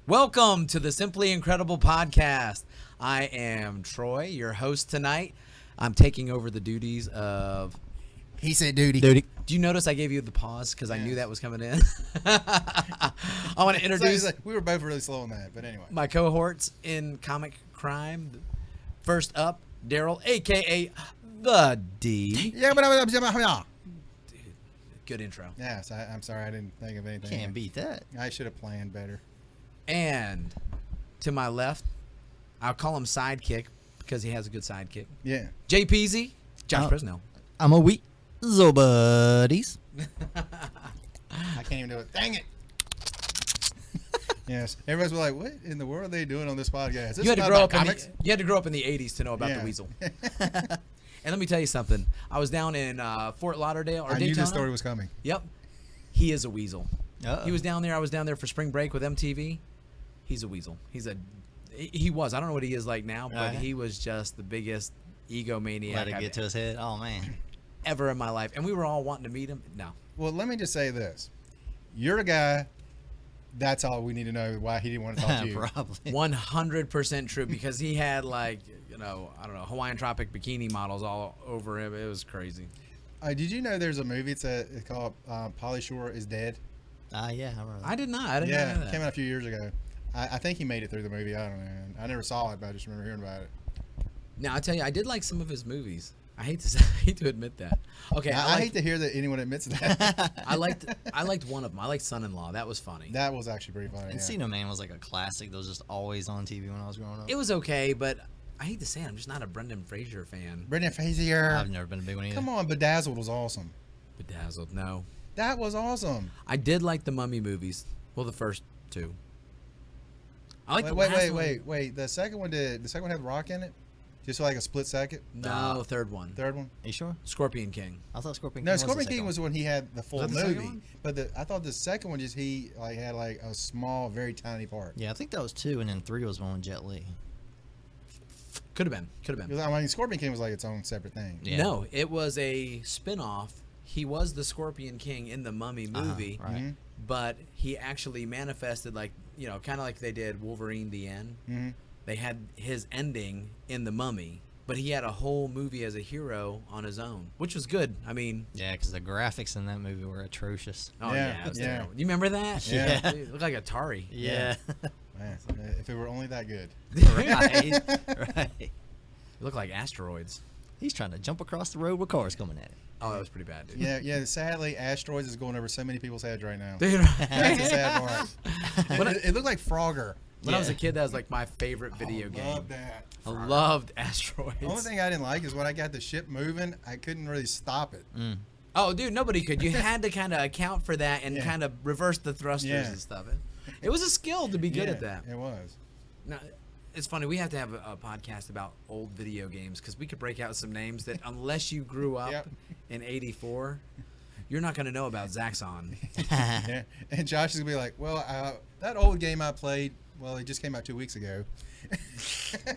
Welcome to the Simply Incredible podcast. I am Troy, your host tonight. I'm taking over the duties of... He said duty. Do you notice I gave you the pause because I knew that was coming in? I want to introduce we were both really slow on that, but anyway. my cohorts in comic crime. First up, Daryl, a.k.a. The D. Yeah, but Good intro. yes, I'm sorry I didn't think of anything. Can't beat that. I should have planned better. And to my left, I'll call him sidekick because he has a good sidekick. Yeah. Jay Peasy, Josh Presnell. I'm a weak buddies. I can't even do it. Dang it. Yes. Everybody's like, what in the world are they doing on this podcast? This You had, is to not grow about up in comics. you had to grow up in the 80s to know about the weasel. And let me tell you something. I was down in Fort Lauderdale or I Daytona. knew this story was coming. Yep. He is a weasel. Uh-oh. He was down there. I was down there for spring break with MTV. He's a weasel. He was. I don't know what he is like now, but he was just the biggest egomaniac Let it get to his head. Oh man. ever in my life. And we were all wanting to meet him. No. Well, let me just say this. You're the guy, that's all we need to know why he didn't want to talk to you. Probably. 100% true because he had like, I don't know, Hawaiian Tropic bikini models all over him. It was crazy. Did you know there's a movie, it's called Pauly Shore is Dead? Yeah, I remember that. I did not. I didn't know Yeah, that. it came out a few years ago. I think he made it through the movie. I don't know. I never saw it, but I just remember hearing about it. Now I tell you, I did like some of his movies. I hate to say, I hate to admit that. Okay, I hate to hear that anyone admits that. I liked one of them. I liked Son-in-Law. That was funny. That was actually pretty funny. Encino Man was like a classic that was just always on TV when I was growing up. It was okay, but I hate to say it, I'm just not a Brendan Fraser fan. Brendan Fraser. I've never been a big one either. Come on, Bedazzled was awesome. Bedazzled, no. That was awesome. I did like the Mummy movies. Well, the first two. I like the Wait, last one. wait. The second one have Rock in it? Just like a split second? No, third one. Third one? Are you sure? Scorpion King. I thought Scorpion King No, was the Scorpion second King was one. when he had the full Was that the second movie. one? But I thought the second one just he like had like a small, very tiny part. Yeah, I think that was 2, and then 3 was one with Jet Li. Could have been. Could have been. Because I mean, Scorpion King was like its own separate thing. Yeah. No, it was a spin-off. He was the Scorpion King in the Mummy movie, Right. Mm-hmm. but he actually manifested like, kind of like they did Wolverine the End. Mm-hmm. They had his ending in the Mummy, but he had a whole movie as a hero on his own, which was good. I mean, Yeah, because the graphics in that movie were atrocious. oh Yeah, yeah, it was yeah. terrible. You remember that? Yeah. It looked like Atari. Yeah. Man, if it were only that good. Right. Right. It looked like asteroids. He's trying to jump across the road with cars coming at it. Oh, that was pretty bad, dude. Yeah. Sadly, asteroids is going over so many people's heads right now. Dude, That's the sad part. When I- it looked like Frogger. When I was a Yeah. kid, that was like my favorite video game. Love that. I loved asteroids. The only thing I didn't like is when I got the ship moving, I couldn't really stop it. Oh, dude, nobody could. You had to kind of account for that and Yeah. kind of reverse the thrusters Yeah. and stuff. It was a skill to be good at that. It was. Now, it's funny. We have to have a podcast about old video games because we could break out some names that unless you grew up Yep. in '84, you're not going to know about Zaxxon. Yeah. And Josh is gonna be like, "Well, that old game I played, well, it just came out 2 weeks ago."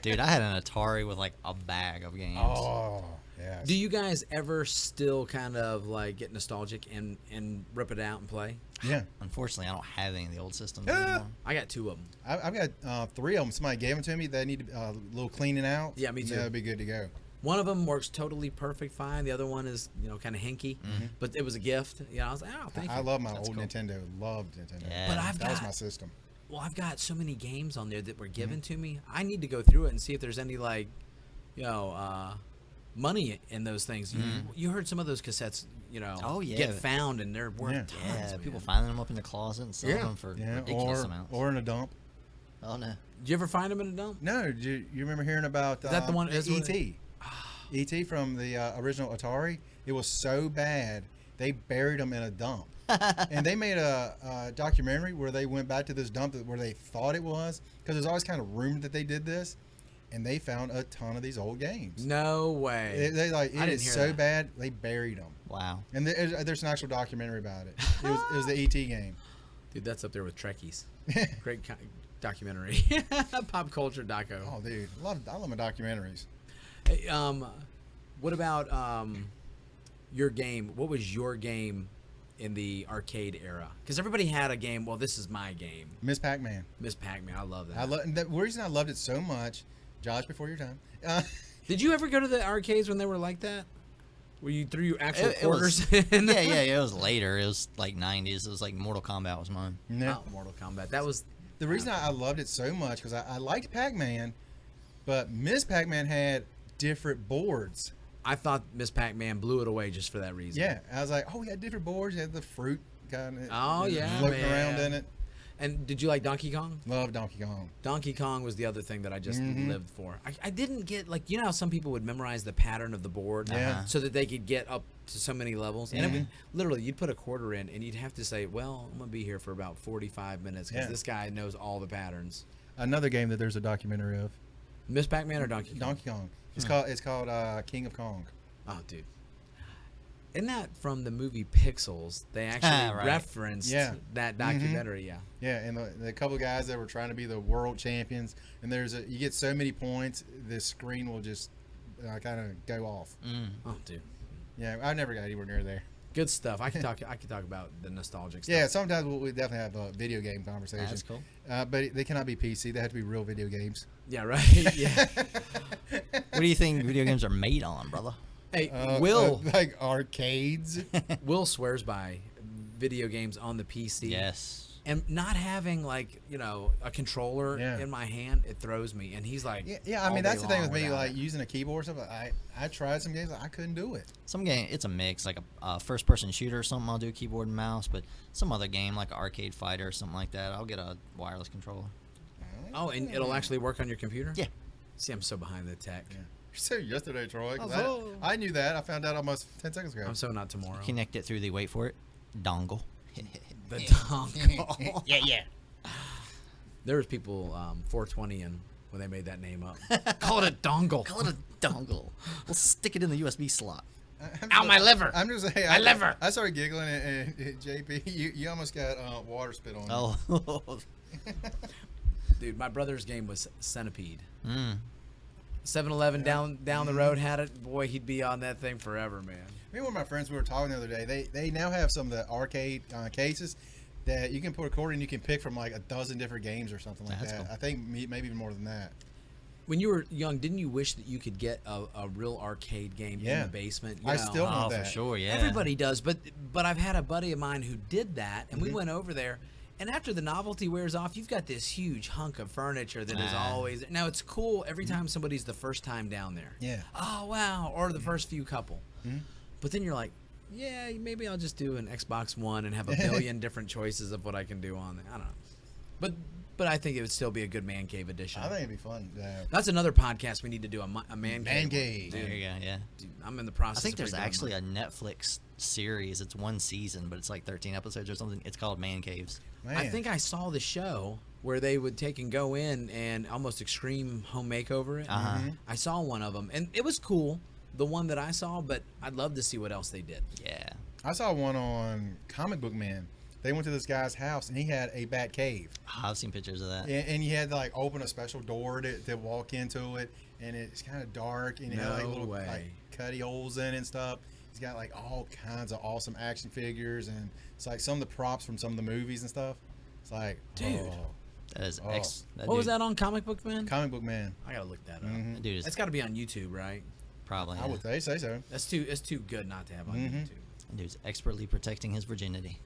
Dude, I had an Atari with like a bag of games. Oh, yeah. Do you guys ever still kind of like get nostalgic and rip it out and play? Yeah. Unfortunately, I don't have any of the old systems Yeah. anymore. I got 2 of them. I've got 3 of them. Somebody gave them to me. They need a little cleaning out. Yeah, me too. That'd be good to go. One of them works totally perfect fine. The other one is, kind of hinky. But it was a gift. I was like, oh, thank you. I love my That's old cool. Nintendo. Loved Nintendo. Yeah. But That was my system. Well, I've got so many games on there that were given to me. I need to go through it and see if there's any like, money in those things. You heard some of those cassettes, Oh, yeah. get found and they're worth Yeah. tons. Yeah, man. people finding them up in the closet and selling Yeah. them for Yeah. ridiculous amounts. Or in a dump. Oh, no. Did you ever find them in a dump? No, you remember hearing about Is that the one- is what- E.T.? E.T. from the original Atari. It was so bad they buried them in a dump, and they made a documentary where they went back to this dump where they thought it was, because there's always kind of rumored that they did this, and they found a ton of these old games. No way. They like I it didn't is hear so that. bad they buried them, Wow. and there's an actual documentary about it. It was the E.T. game. Dude, that's up there with Trekkies. Great documentary. Pop culture doco. Oh, dude, I love my documentaries. Hey, what about your game? What was your game in the arcade era? Because everybody had a game. Well, this is my game. Miss Pac-Man. Miss Pac-Man. I love that. I love the reason I loved it so much. Josh, before your time. Did you ever go to the arcades when they were like that? Where you threw your actual It quarters was, in? yeah. It was later. It was like 90s. It was like Mortal Kombat was mine. No. Oh, Mortal Kombat. That was The reason I loved it so much because I liked Pac-Man, but Miss Pac-Man had different boards. I thought Miss Pac-Man blew it away just for that reason. Yeah, I was like, oh, we had different boards. You had the fruit kind of floating around in it. And did you like Donkey Kong? Love Donkey Kong. Donkey Kong was the other thing that I just lived for. I didn't get, like, you know how some people would memorize the pattern of the board so that they could get up to so many levels? And it would, literally, you'd put a quarter in and you'd have to say, well, I'm going to be here for about 45 minutes because this guy knows all the patterns. Another game that there's a documentary of. Miss Pac-Man or Donkey Kong? Donkey Kong. It's called King of Kong. Oh, dude. Isn't that from the movie Pixels? They actually referenced that documentary, Yeah, and the couple of guys that were trying to be the world champions, and you get so many points, this screen will just kind of go off. Oh, dude. Yeah, I never got anywhere near there. Good stuff. I could talk about the nostalgic stuff. Yeah, sometimes we definitely have a video game conversation. That's cool. But they cannot be PC. They have to be real video games. Yeah, right. Yeah. What do you think video games are made on, brother? Hey, Will like arcades. Will swears by video games on the PC. Yes. And not having, like, you know, a controller in my hand, it throws me. And he's like, I mean, that's the thing with me, without like it. using a keyboard or something. I tried some games, I couldn't do it. Some game, it's a mix, like a first-person shooter or something. I'll do keyboard and mouse, but some other game like an arcade fighter or something like that, I'll get a wireless controller. Oh, and it'll actually work on your computer? Yeah. See, I'm so behind the tech. Yeah. You said yesterday, Troy. 'Cause Oh. I knew that. I found out almost 10 seconds ago. I'm so not tomorrow. Connect it through the, wait for it, dongle. The dongle. yeah. There was people 420 and when they made that name up. Call it a dongle. Call it a dongle. We'll stick it in the USB slot. Ow, my liver. I'm just saying. My liver. I started giggling, and JP, you almost got water spit on you. Oh. Dude, my brother's game was Centipede. 7-Eleven down the road had it. Boy, he'd be on that thing forever, man. Me and one of my friends, we were talking the other day. They now have some of the arcade cases that you can put a quarter in. You can pick from like a dozen different games or something like That's that. cool. I think maybe even more than that. When you were young, didn't you wish that you could get a real arcade game in the basement? You I know? still want Oh, that. for sure, yeah. Everybody does, but I've had a buddy of mine who did that, and we went over there. And after the novelty wears off, you've got this huge hunk of furniture that is always. Now it's cool every time somebody's the first time down there. Yeah. Oh wow! Or the first few couple. But then you're like, yeah, maybe I'll just do an Xbox One and have a billion different choices of what I can do on there. I don't know. But I think it would still be a good man cave edition. I think it'd be fun. That's another podcast we need to do, a man cave. Man cave. There you go, yeah. Dude, I'm in the process. I think of there's redoing actually mine. a Netflix series. It's one season, but it's like 13 episodes or something. It's called Man Caves. Man. I think I saw the show where they would take and go in and almost extreme home makeover it. I saw one of them, and it was cool, the one that I saw, but I'd love to see what else they did. Yeah. I saw one on Comic Book Man. They went to this guy's house, and he had a bat cave. I've seen pictures of that. And you had to like open a special door to walk into it, and it's kind of dark, and it had like No little way. like cuddy holes in it and stuff. He's got like all kinds of awesome action figures, and it's like some of the props from some of the movies and stuff. It's like, Dude. That is Oh. What was that on Comic Book Man? Comic Book Man. I gotta look that up. Mhm. Dude, It's got to be on YouTube, right? probably. I would say so. It's too good not to have on YouTube. Dude's expertly protecting his virginity.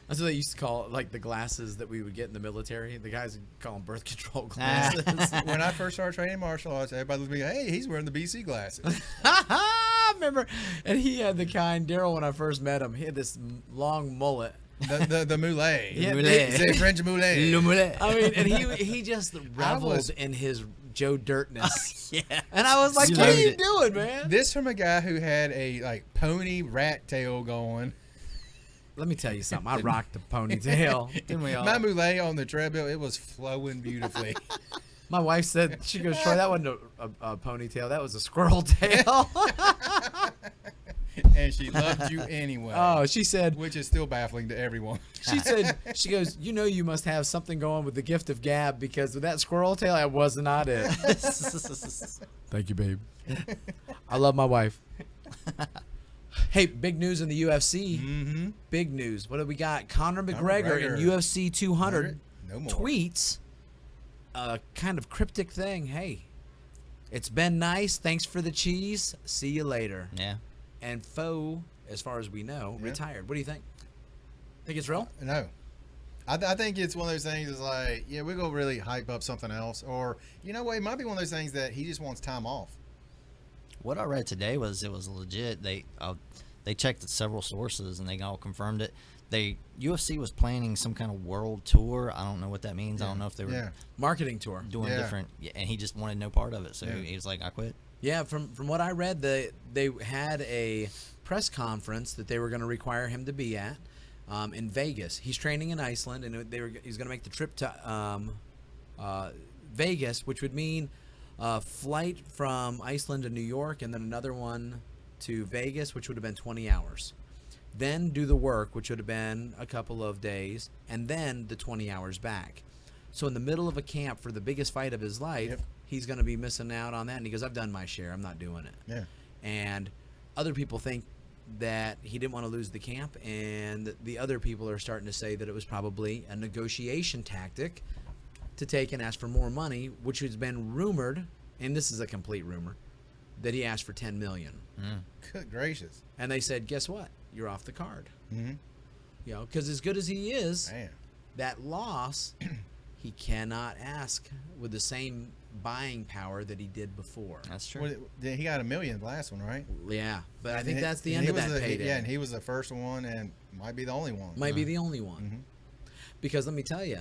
That's what they used to call like the glasses that we would get in the military. The guys would call them birth control glasses. When I first started training martial arts, everybody looked at me, hey, he's wearing the BC glasses. Remember? And he had the kind, Daryl, when I first met him, he had this long mullet. The moulet. Yeah, Moulet. The French moulet. I mean, and he just reveled in his Joe Dirtness. Yeah. And I was like, You what are loved you it. doing, man? This from a guy who had a like pony rat tail going. Let me tell you something. I rocked the ponytail. Didn't we all? My moulet on the treadmill, it was flowing beautifully. My wife said, she goes, Troy, that wasn't a ponytail. That was a squirrel tail. And she loved you anyway. Oh, she said, Which is still baffling to everyone. she goes, you know you must have something going with the gift of gab because with that squirrel tail, that was not it. Thank you, babe. I love my wife. Hey, big news in the UFC. Mm-hmm. Big news. What do we got? Conor McGregor in UFC 200 no more. tweets a kind of cryptic thing. Hey, it's been nice. Thanks for the cheese. See you later. Yeah. And Foe, as far as we know, retired. What do you think? Think it's real? No. I think it's one of those things is like, yeah, we're going to really hype up something else. Or, you know what, it might be one of those things that he just wants time off. What I read today was it was legit. They checked at several sources and they all confirmed it. UFC was planning some kind of world tour. I don't know what that means. I don't know if they were marketing tour doing different. And he just wanted no part of it. So he was like, I quit. Yeah, from what I read, they had a press conference that they were going to require him to be at in Vegas. He's training in Iceland, and he's going to make the trip to Vegas, which would mean a flight from Iceland to New York, and then another one to Vegas, which would have been 20 hours. Then do the work, which would have been a couple of days, and then the 20 hours back. So in the middle of a camp for the biggest fight of his life, he's going to be missing out on that. And he goes, I've done my share. I'm not doing it. Yeah. And other people think that he didn't want to lose the camp, and the other people are starting to say that it was probably a negotiation tactic to take and ask for more money, which has been rumored, and this is a complete rumor, that he asked for $10 million. Good gracious. And they said, guess what? You're off the card. Mm-hmm. You know, because as good as he is, Man. that loss, he cannot ask with the same buying power that he did before. That's true. Well, he got $1 million the last one, right? Yeah, but I And think that's the end of that payday. Yeah, and he was the first one and might be the only one. Might be the only one. Mm-hmm. Because let me tell you,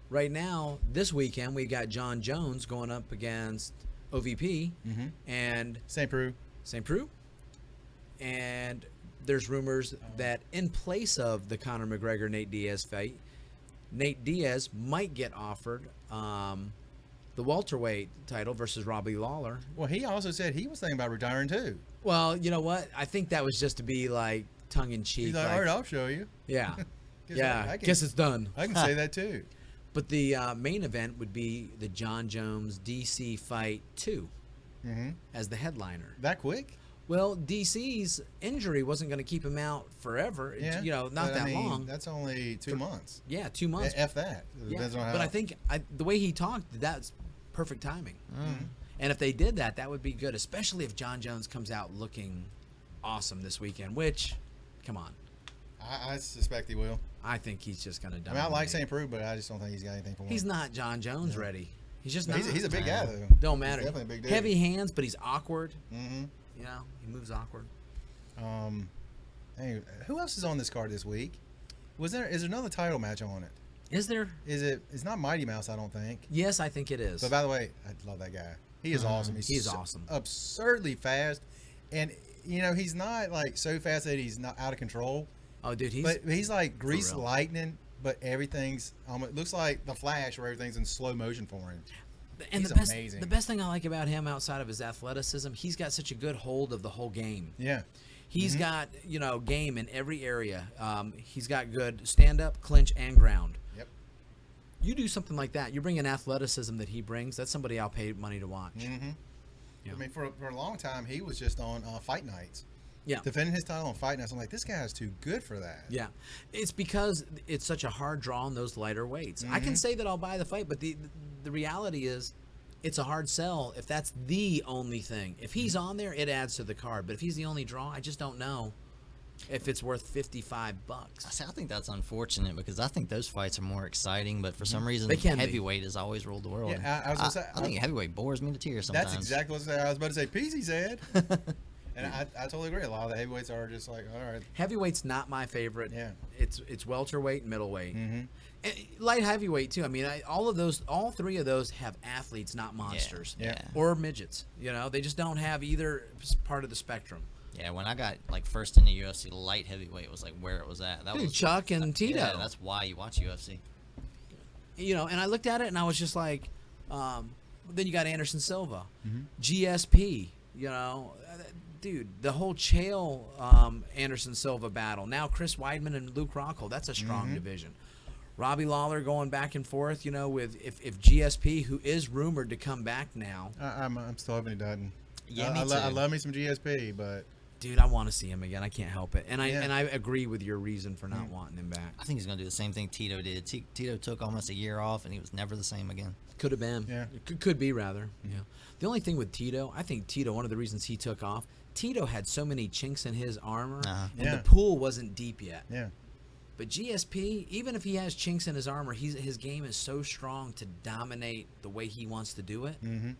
right now, this weekend, we got John Jones going up against OVP and St. Preux. St. Preux. And there's rumors that in place of the Conor McGregor-Nate Diaz fight, Nate Diaz might get offered the welterweight title versus Robbie Lawler. Well, he also said he was thinking about retiring too. Well, you know what? I think that was just to be like tongue-in-cheek. He's like, all right, I'll show you. Yeah. I guess it's done. I can say that too. But the main event would be the John Jones DC Fight 2 as the headliner. That quick? Well, DC's injury wasn't going to keep him out forever. Yeah, Not that long. That's only 2 months. Yeah, 2 months. F that. Yeah. But I think the way he talked, that's perfect timing. And if they did that, that would be good, especially if John Jones comes out looking awesome this weekend, which, come on. I suspect he will. I think he's just going to die. I mean, I like St. Preux, but I just don't think he's got anything for him. He's not John Jones ready. He's just not. He's a big guy, though. Don't matter. He's definitely a big dude. Heavy hands, but he's awkward. Mm-hmm. You know, he moves awkward. Hey, who else is on this card this week? Is there another title match on it? Is there? It's not Mighty Mouse, I don't think. Yes, I think it is. But by the way, I love that guy. He is awesome. He's awesome. Absurdly fast. And, you know, he's not like so fast that he's not out of control. Oh, dude, he's like greased lightning, but everything's almost looks like the Flash where everything's in slow motion for him. And he's amazing. The best thing I like about him outside of his athleticism, he's got such a good hold of the whole game. Yeah. He's got, game in every area. He's got good stand-up, clinch, and ground. Yep. You do something like that, you bring an athleticism that he brings, that's somebody I'll pay money to watch. Mm-hmm. Yeah. I mean, for a long time, he was just on Fight Nights. Yeah. Defending his title on Fight Nights. I'm like, this guy's too good for that. Yeah. It's because it's such a hard draw on those lighter weights. I can say that I'll buy the fight, but the reality is it's a hard sell if that's the only thing. If he's on there, it adds to the card. But if he's the only draw, I just don't know if it's worth $55. See, I think that's unfortunate because I think those fights are more exciting, but for some reason, heavyweight has always ruled the world. Yeah, I was gonna say, I think heavyweight bores me to tears sometimes. That's exactly what I was about to say. Peasy said. And I totally agree. A lot of the heavyweights are just like, all right. Heavyweight's not my favorite. Yeah. It's welterweight and middleweight. And light heavyweight too. I mean, all three of those have athletes, not monsters. Yeah. Or midgets. They just don't have either part of the spectrum. Yeah, when I got first into UFC, light heavyweight was where it was at. That was Chuck and Tito. Yeah, that's why you watch UFC. And I looked at it and I was just like, then you got Anderson Silva, GSP. Dude, the whole Chael Anderson Silva battle. Now Chris Weidman and Luke Rockhold. That's a strong division. Robbie Lawler going back and forth. With if GSP, who is rumored to come back now. I'm still hoping he doesn't. Yeah, I love me some GSP, but Dude, I want to see him again. I can't help it, and Yeah. I agree with your reason for not wanting him back. I think he's gonna do the same thing Tito did. Tito took almost a year off, and he was never the same again. Could have been. Yeah. Could be rather. Yeah. The only thing with Tito, I think Tito, one of the reasons he took off, Tito had so many chinks in his armor, and Yeah. the pool wasn't deep yet. Yeah. But GSP, even if he has chinks in his armor, his game is so strong to dominate the way he wants to do it. Mm-hmm.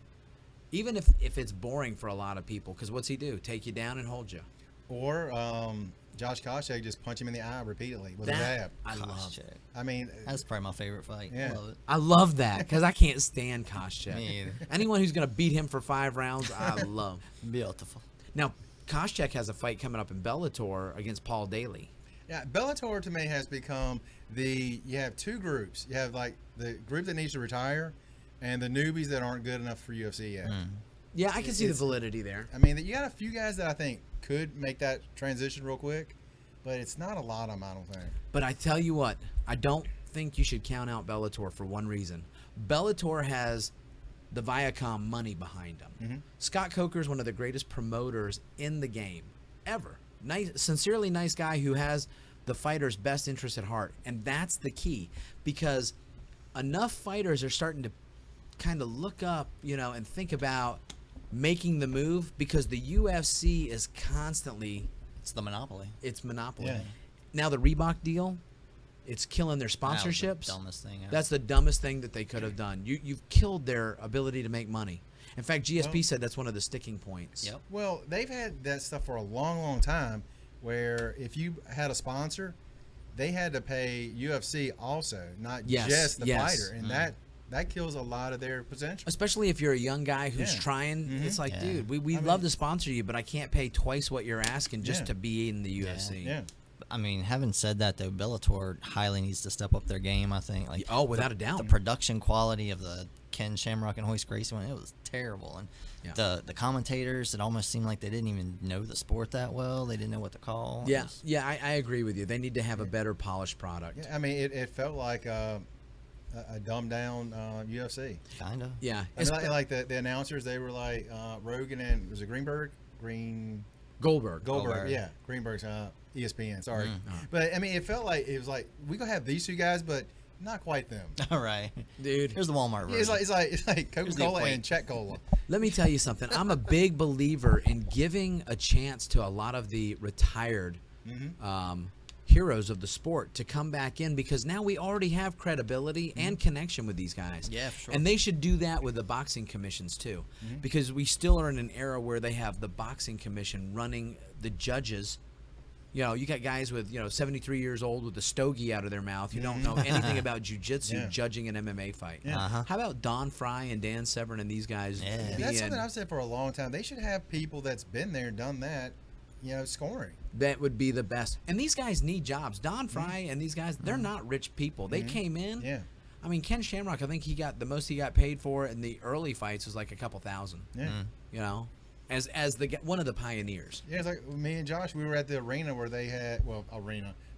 Even if it's boring for a lot of people, because what's he do? Take you down and hold you. Or Josh Koscheck just punch him in the eye repeatedly with a jab. I love. Koscheck. I mean, That's probably my favorite fight. Yeah. I love it. I love that because I can't stand Koscheck. Me either. Anyone who's gonna beat him for 5 rounds, I love. Beautiful. Now, Koscheck has a fight coming up in Bellator against Paul Daly. yeah, Bellator to me has become you have two groups. You have like the group that needs to retire and the newbies that aren't good enough for UFC yet. Yeah, I can see the It's- validity there. I mean, you got a few guys that I think could make that transition real quick, but it's not a lot of them, I don't think. But I tell you what, I don't think you should count out Bellator for one reason. Bellator has the Viacom money behind them. Mm-hmm. Scott Coker is one of the greatest promoters in the game ever. Nice, sincerely nice guy who has the fighter's best interest at heart, and that's the key because enough fighters are starting to kind of look up, and think about making the move because the UFC is constantly It's the monopoly. it's monopoly. Yeah. Now the Reebok deal, it's killing their That was the sponsorships. dumbest thing ever. That's the dumbest thing that they could have done. You've killed their ability to make money. In fact, GSP Well- said that's one of the sticking points. Yep. Well, they've had that stuff for a long, long time where if you had a sponsor, they had to pay UFC also, not Yes, just the yes. fighter. And that kills a lot of their potential. Especially if you're a young guy who's Yeah. trying. Mhm. It's like, Yeah. dude, we I love mean- to sponsor you, but I can't pay twice what you're asking just Yeah. to be in the UFC. Yeah. I mean, having said that, though, Bellator highly needs to step up their game. I think. Like, Oh, without a doubt. the production quality of the Ken Shamrock and Hoist Gracie one, it was terrible. And Yeah. the commentators, it almost seemed like they didn't even know the sport that well. They didn't know what to call. It Yeah, was- yeah, I agree with you. They need to have a better polished product. Yeah, I mean, it felt like a dumbed down UFC. kind of. Yeah, I mean, like the announcers, they were like Rogan and was it Goldberg? Goldberg. Goldberg. Yeah, Greenberg's ESPN. Sorry, Uh-huh. but I mean, it felt like it was like we gonna have these two guys, but not quite them. All right. Dude. Here's the Walmart version. It's like Coca-Cola equate. and Czech Cola. Let me tell you something. I'm a big believer in giving a chance to a lot of the retired heroes of the sport to come back in because now we already have credibility and connection with these guys. Yeah, for sure. And they should do that with the boxing commissions too, because we still are in an era where they have the boxing commission running the judges. You got guys with 73 years old with a stogie out of their mouth who don't know anything about jiu-jitsu Yeah. judging an MMA fight. Yeah. Uh-huh. How about Don Fry and Dan Severn and these guys? Yeah. And that's something I've said for a long time. They should have people that's been there, done that, scoring. That would be the best. And these guys need jobs. Don Fry and these guys, they're not rich people. They came in. Yeah. I mean, Ken Shamrock, I think the most he got paid for in the early fights was like a couple thousand. Yeah. As one of the pioneers. Yeah, it's like me and Josh, we were at the arena where they had,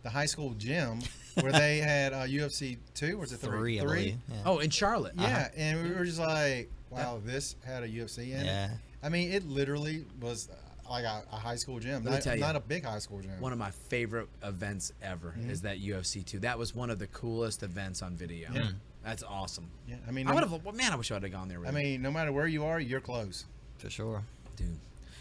the high school gym where they had UFC 2, or was it 3? Three, I believe. Yeah. Oh, in Charlotte. Yeah, and we were just like, wow, this had a UFC in Yeah. it. I mean, it literally was like a high school gym, Let me tell you, not a big high school gym. One of my favorite events ever is that UFC 2. That was one of the coolest events on video. Yeah. That's awesome. Yeah, I mean, I would have. Man, I wish I would have gone there. With I mean, no matter where you are, you're close. For sure. dude.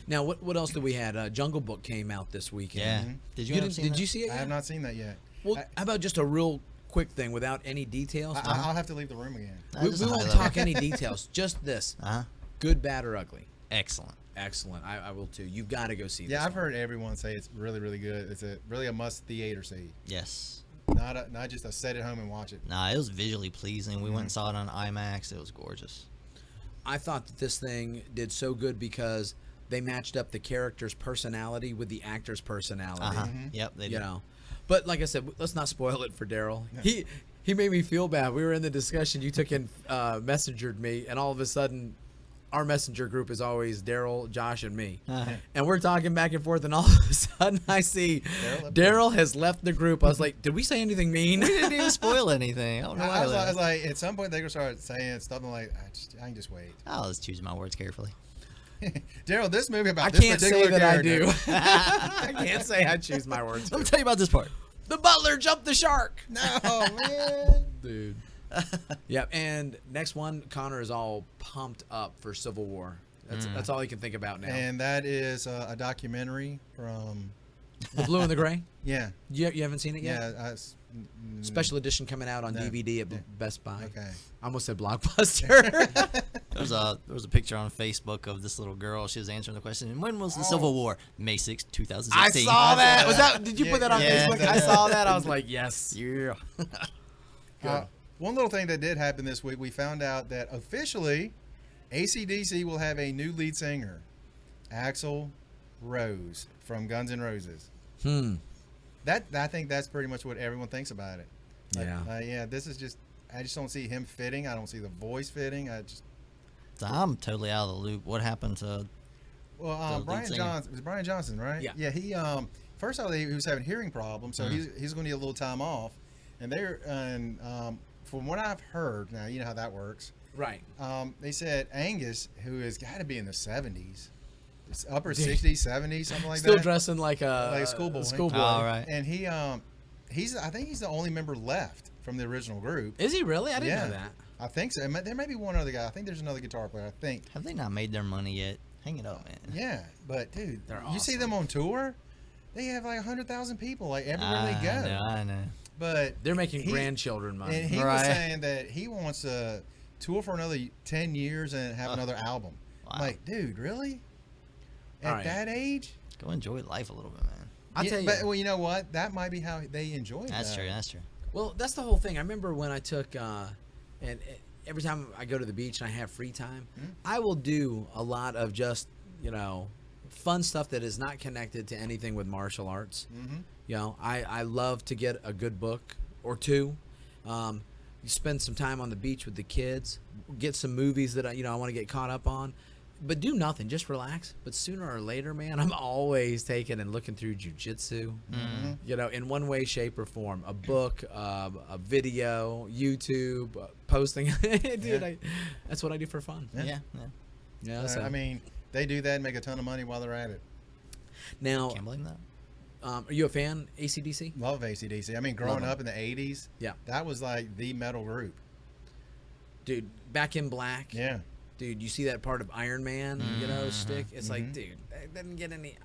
Now, what else did we had? Jungle Book came out this weekend. Yeah. Did you, end up seeing did that? you see it? I yet? have not seen that yet. Well, how about just a real quick thing without any details? I'll have to leave the room again. we Just a high won't level. talk any details. Just this: Uh-huh. good, bad, or ugly. Excellent. Excellent. I will too. You've got to go see this. Yeah, I've one. heard everyone say it's really, really good. It's really a must theater see. Yes. Not just a set at home and watch it. Nah, it was visually pleasing. We went and saw it on IMAX. It was gorgeous. I thought that this thing did so good because they matched up the character's personality with the actor's personality. Uh-huh. Yep, they did. You know, but like I said, let's not spoil it for Daryl. He made me feel bad. We were in the discussion. You took in messengered me, and all of a sudden, our messenger group is always Daryl, Josh, and me. Uh-huh. And we're talking back and forth, and all of a sudden, I see Daryl has left the group. I was like, "Did we say anything mean?" We didn't even spoil anything. I don't know why. I was like, at some point they're gonna start saying something like, I can just wait. I was choosing my words carefully. Daryl, this movie about I this can't say particular that character. I do. I can't say I choose my words. Let me tell you about this part. The butler jumped the shark. No, man. Dude. Yep. And next one, Connor is all pumped up for Civil War. That's all he can think about now. And that is a documentary from... The Blue and the Gray? Yeah. You haven't seen it yet? Yeah. Special edition coming out on DVD at Best Buy. Okay. I almost said Blockbuster. There was a picture on Facebook of this little girl. She was answering the question. And when was the Civil War? May 6, 2016. I saw that. Did you put that on Yeah. Facebook? I saw that. I was like, yes. Yeah. One little thing that did happen this week, we found out that officially AC/DC will have a new lead singer, Axl Rose from Guns N' Roses. I think that's pretty much what everyone thinks about it. Yeah. This is just, I just don't see him fitting. I don't see the voice fitting. So I'm totally out of the loop. What happened to? Brian Johnson. It was Brian Johnson, right? Yeah. Yeah. He first off, he was having hearing problems, so he's going to get a little time off. And from what I've heard, now you know how that works. Right. They said Angus, who has got to be in the 70s, it's upper 60s, 70s, something like Still that. dressing like a schoolboy. All right. And I think he's the only member left from the original group. Is he really? I didn't know that. I think so. There may be one other guy. I think there's another guitar player. I think. Have they not made their money yet? Hang it up, man. Yeah, but dude, They're you see awesome. them on tour, they have like 100,000 people like everywhere they go. I know. But They're making grandchildren money. And he was Right. saying that he wants to tour for another 10 years and have another album. Wow. I'm like, dude, really? At Alright. that age? Go enjoy life a little bit, man. I'll tell you. But well, you know what? That might be how they enjoy it. That's true. That's true. Well, that's the whole thing. I remember when I took, and every time I go to the beach and I have free time, I will do a lot of just, fun stuff that is not connected to anything with martial arts. I love to get a good book or two. You spend some time on the beach with the kids, get some movies that I want to get caught up on. But do nothing, just relax. But sooner or later, man, I'm always taking and looking through jiu-jitsu, in one way, shape, or form. A book, a video, YouTube, posting. Dude, that's what I do for fun. Yeah. So, I mean, they do that and make a ton of money while they're at it. now, Can't blame that. are you a fan, AC/DC? Love AC/DC. I mean, growing up in the 80s, Yeah. that was like the metal group. Dude, Back in Black. Yeah. Dude, you see that part of Iron Man, stick? It's like, dude, that didn't get any.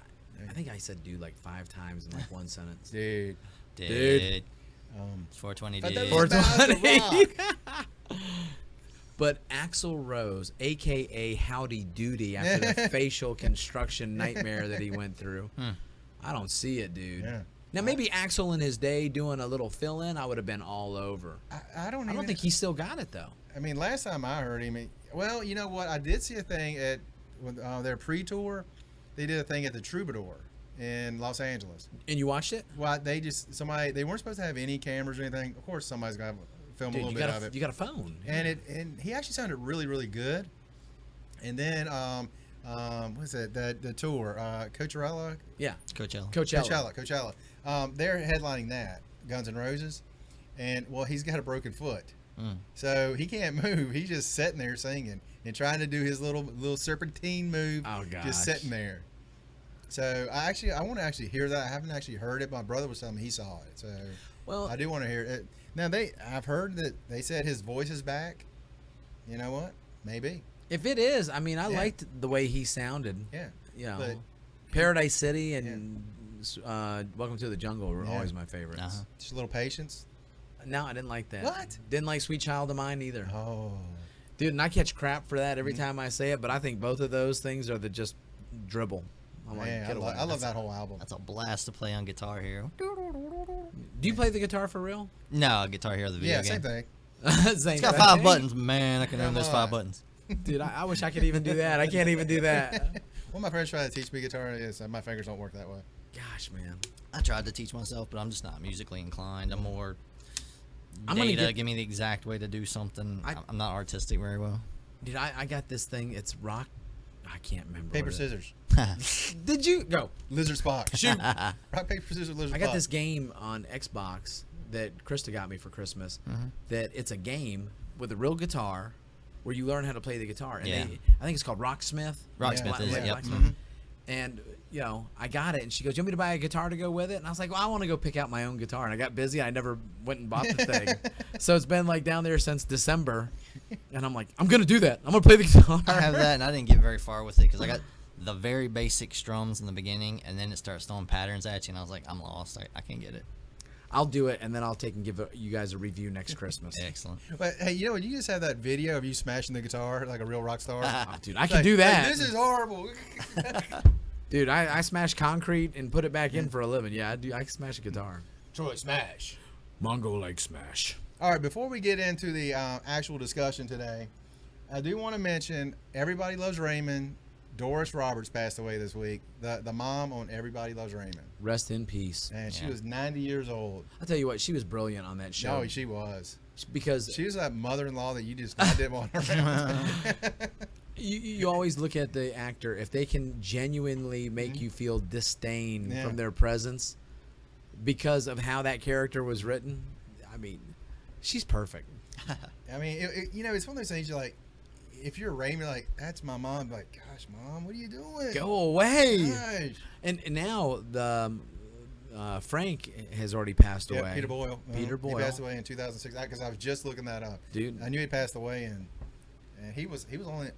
I think I said dude like 5 times in like one sentence. Dude. Dude. Um, It's 420, but dude. that was about the Rock. But Axl Rose, a.k.a. Howdy Doody, after the facial construction nightmare that he went through, I don't see it, dude. Yeah. Now, maybe Axl in his day doing a little fill-in, I would have been all over. I don't think he still got it, though. I mean, last time I heard him, well, you know what? I did see a thing at their pre-tour. They did a thing at the Troubadour in Los Angeles. And you watched it? Well, they weren't supposed to have any cameras or anything. Of course, somebody's got to film Dude, a little bit of it. You got a phone. And he actually sounded really, really good. And then, what's it? The tour, Coachella? Yeah. Coachella. They're headlining that, Guns N' Roses. And, well, he's got a broken foot. So he can't move. He's just sitting there singing and trying to do his little serpentine move. Oh, gosh. Just sitting there. So I want to actually hear that. I haven't actually heard it. My brother was telling me he saw it. So Well, I do want to hear it. Now I've heard that they said his voice is back. You know what? Maybe. if it is, I mean, I liked the way he sounded. Yeah. But Paradise City and Welcome to the Jungle were always my favorites. just a little patience. No, I didn't like that. What? Didn't like Sweet Child of Mine either. Oh. Dude, and I catch crap for that every time I say it, but I think both of those things are just dribble. I'm like, Man, get away. I love that whole album. That's a blast to play on Guitar Hero. Do you play the guitar for real? No, Guitar Hero, the video game. Same thing. Same It's got thing. 5 buttons. Man, I can Come earn those on. 5 buttons. Dude, I wish I could even do that. I can't even do that. Well, my friends try to teach me guitar. My fingers don't work that way. Gosh, man. I tried to teach myself, but I'm just not musically inclined. I'm more I'm gonna data. Give me the exact way to do something. I'm not artistic very well. Dude, I got this thing. It's rock. I can't remember. Paper, what scissors. Did you go? Lizard Spock. Shoot. Rock, paper, scissors, lizard Spock. I got this game on Xbox that Krista got me for Christmas. That it's a game with a real guitar, where you learn how to play the guitar. And Yeah. I think it's called Rocksmith. Rocksmith is it? Yep. Blacksmith. And I got it, and she goes, "You want me to buy a guitar to go with it?" And I was like, "Well, I want to go pick out my own guitar." And I got busy. I never went and bought the thing, so it's been like down there since December. And I'm like, "I'm gonna do that. I'm gonna play the guitar." I have that, and I didn't get very far with it because I got the very basic strums in the beginning, and then it starts throwing patterns at you, and I was like, "I'm lost. I can't get it." I'll do it, and then I'll take and give you guys a review next Christmas. Excellent. But hey, you just have that video of you smashing the guitar like a real rock star. Oh, dude, I can do that. This is horrible. Dude, I smash concrete and put it back in for a living. Yeah, I do. I can smash a guitar. Troy, smash. Mongo leg smash. All right, before we get into the actual discussion today, I do want to mention Everybody Loves Raymond. Doris Roberts passed away this week. The mom on Everybody Loves Raymond. Rest in peace. And she was 90 years old. I'll tell you what, she was brilliant on that show. No, she was. Because she was that mother-in-law that you just didn't want around. You always look at the actor, if they can genuinely make you feel disdain from their presence because of how that character was written. I mean, she's perfect. I mean, it's one of those things you're like, if you're Raymond, like, that's my mom. Like, gosh, Mom, what are you doing? Go away. Gosh. And now the Frank has already passed away. Peter Boyle. Peter Boyle. He passed away in 2006. Because I was just looking that up. Dude, I knew he passed away, and he was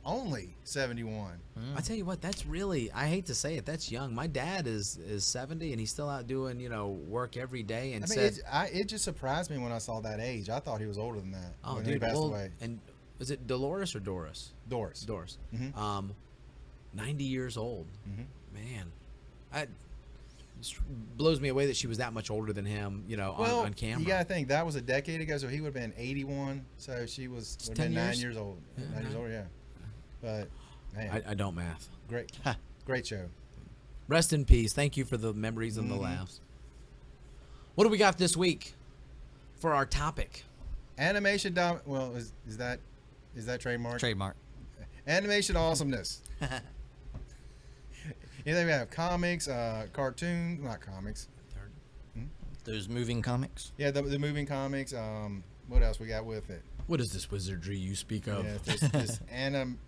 only 71. I tell you what, that's really, I hate to say it, that's young. My dad is 70, and he's still out doing work every day. And it just surprised me when I saw that age. I thought he was older than that. Oh, when dude, he passed away. And was it Dolores or Doris? Doris. 90 years old. Mm-hmm. Man, it blows me away that she was that much older than him. On camera. You gotta think that was a decade ago, so he would have been 81. So she would have been 9 years old. 9 years old, yeah. But man, I don't math. Great show. Rest in peace. Thank you for the memories and the laughs. What do we got this week for our topic? Animation. Well, is that trademark? Trademark. Animation awesomeness. We have comics, cartoons, not comics. Those moving comics. Yeah, the moving comics. What else we got with it? What is this wizardry you speak of? Yeah, this anime.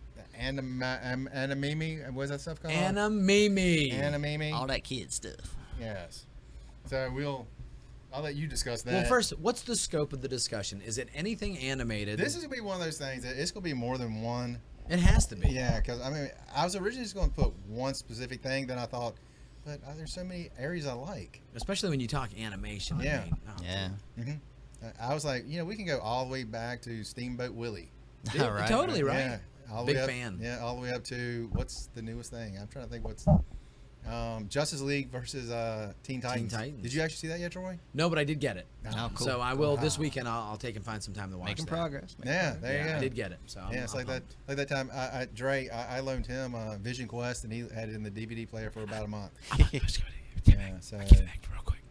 What's that stuff called? Anime. All that kid stuff. Yes. So I'll let you discuss that. Well, first, what's the scope of the discussion? Is it anything animated? This is going to be one of those things that it's going to be more than one. It has to be. Yeah, because, I was originally just going to put one specific thing. Then I thought, but there's so many areas I like. Especially when you talk animation. Yeah. Yeah. Mm-hmm. I was like, we can go all the way back to Steamboat Willie. Dude, right. Totally right. Yeah. Big fan. Yeah, all the way up to, what's the newest thing? I'm trying to think what's... Justice League versus Teen Titans. Did you actually see that yet, Troy? No, but I did get it. Oh, cool. So I will this weekend. I'll take and find some time to watch. Making progress. There you go. I did get it. So it's like that. Like that time, Dre, I loaned him Vision Quest, and he had it in the DVD player for about a month. So real quick.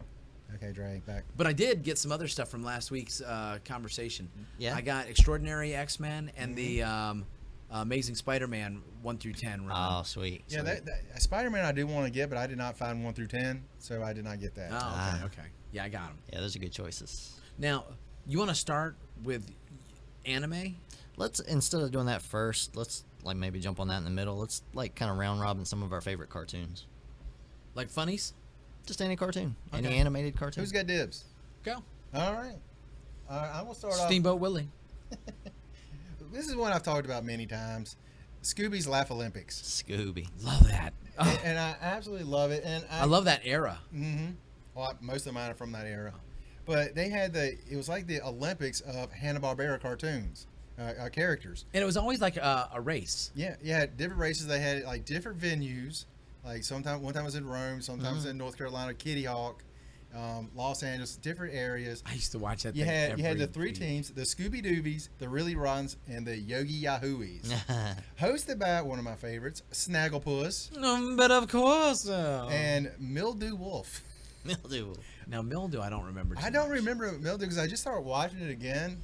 Okay, Dre, back. But I did get some other stuff from last week's conversation. Yeah. I got Extraordinary X-Men and the Amazing Spider-Man 1 through 10 run. Oh, sweet. Yeah, that Spider-Man I do want to get, but I did not find 1 through 10, so I did not get that. Oh, okay. Yeah, I got them. Yeah, those are good choices. Now, you want to start with anime? Let's, instead of doing that first, let's maybe jump on that in the middle. Let's kind of round robin some of our favorite cartoons. Like funnies? Just any cartoon. Okay. Any animated cartoon. Who's got dibs? Go. All right. I will start off. Steamboat Willie. This is one I've talked about many times. Scooby's Laff Olympics. Scooby. Love that. Oh. And I absolutely love it. And I love that era. Mm-hmm. Well, most of mine are from that era. But they had it was like the Olympics of Hanna-Barbera cartoons, characters. And it was always like a race. Yeah, different races. They had like different venues. Like one time it was in Rome, sometimes it was in North Carolina, Kitty Hawk, Los Angeles, different areas. I used to watch that. You had the three teams: the Scooby Doobies, the Really Runs, and the Yogi Yahooies. Hosted by one of my favorites, Snagglepuss. But of course. And Mildew Wolf. Mildew. Now Mildew, I don't remember. I don't remember Mildew because I just started watching it again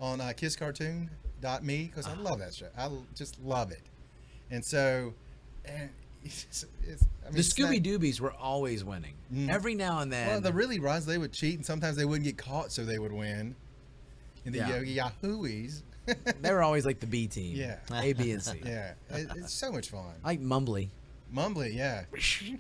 on KissCartoon.me because I love that show. I just love it, and so the Scooby Doobies were always winning. Every now and then. Well, the Really Runs, they would cheat, and sometimes they wouldn't get caught, so they would win. And the Yogi Yahooies, They were always like the B team. Yeah. A, B, and C. Yeah, it's so much fun. I like Mumbly. Mumbly, yeah. You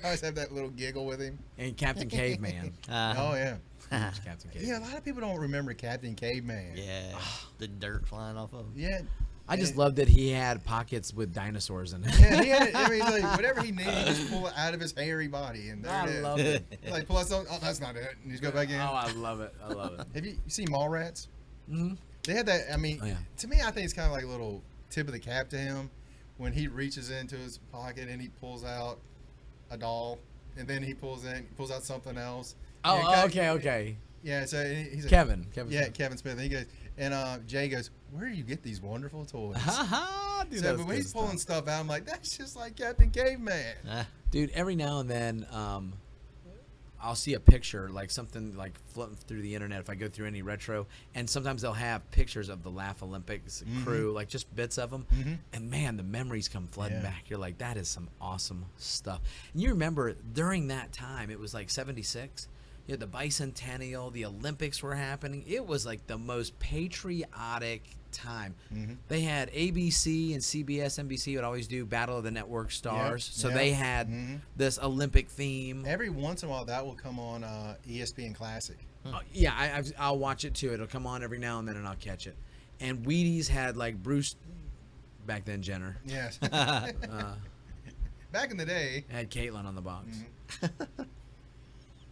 always have that little giggle with him. And Captain Caveman. Oh, yeah. Captain Caveman. Yeah, a lot of people don't remember Captain Caveman. Yeah, the dirt flying off of him. Yeah. I just love that he had pockets with dinosaurs in it. Yeah, he had, I mean, like, whatever he needed, he just pull it out of his hairy body. And there I it is. love it. Like, pull out something, oh, that's not it. And you just go back in. Oh, I love it. I love it. Have you seen Mallrats? Mm-hmm. They had that, I mean, Oh, yeah. to me, I think it's kind of like a little tip of the cap to him when he reaches into his pocket and he pulls out a doll, and then he pulls out something else. Oh, Yeah, okay. Yeah, so he's like, Kevin. Yeah, Smith. Kevin Smith. And he goes, and Jay goes, "Where do you get these wonderful toys?" Dude, So, that's but when good he's pulling stuff. stuff out, I'm like, that's just like Captain Caveman. Dude, every now and then, I'll see a picture, like something like floating through the internet if I go through any retro, and sometimes they'll have pictures of the Laff Olympics crew, like just bits of them, and man, the memories come flooding back. You're like, that is some awesome stuff. And you remember during that time, it was like 76. You had the bicentennial, the Olympics were happening. It was like the most patriotic time. They had ABC and CBS, NBC would always do Battle of the Network Stars. So they had this Olympic theme. Every once in a while, that will come on ESPN Classic. Yeah, I'll watch it too. It'll come on every now and then, and I'll catch it. And Wheaties had like Bruce, back then Jenner, Yes. Back in the day, had Caitlin on the box.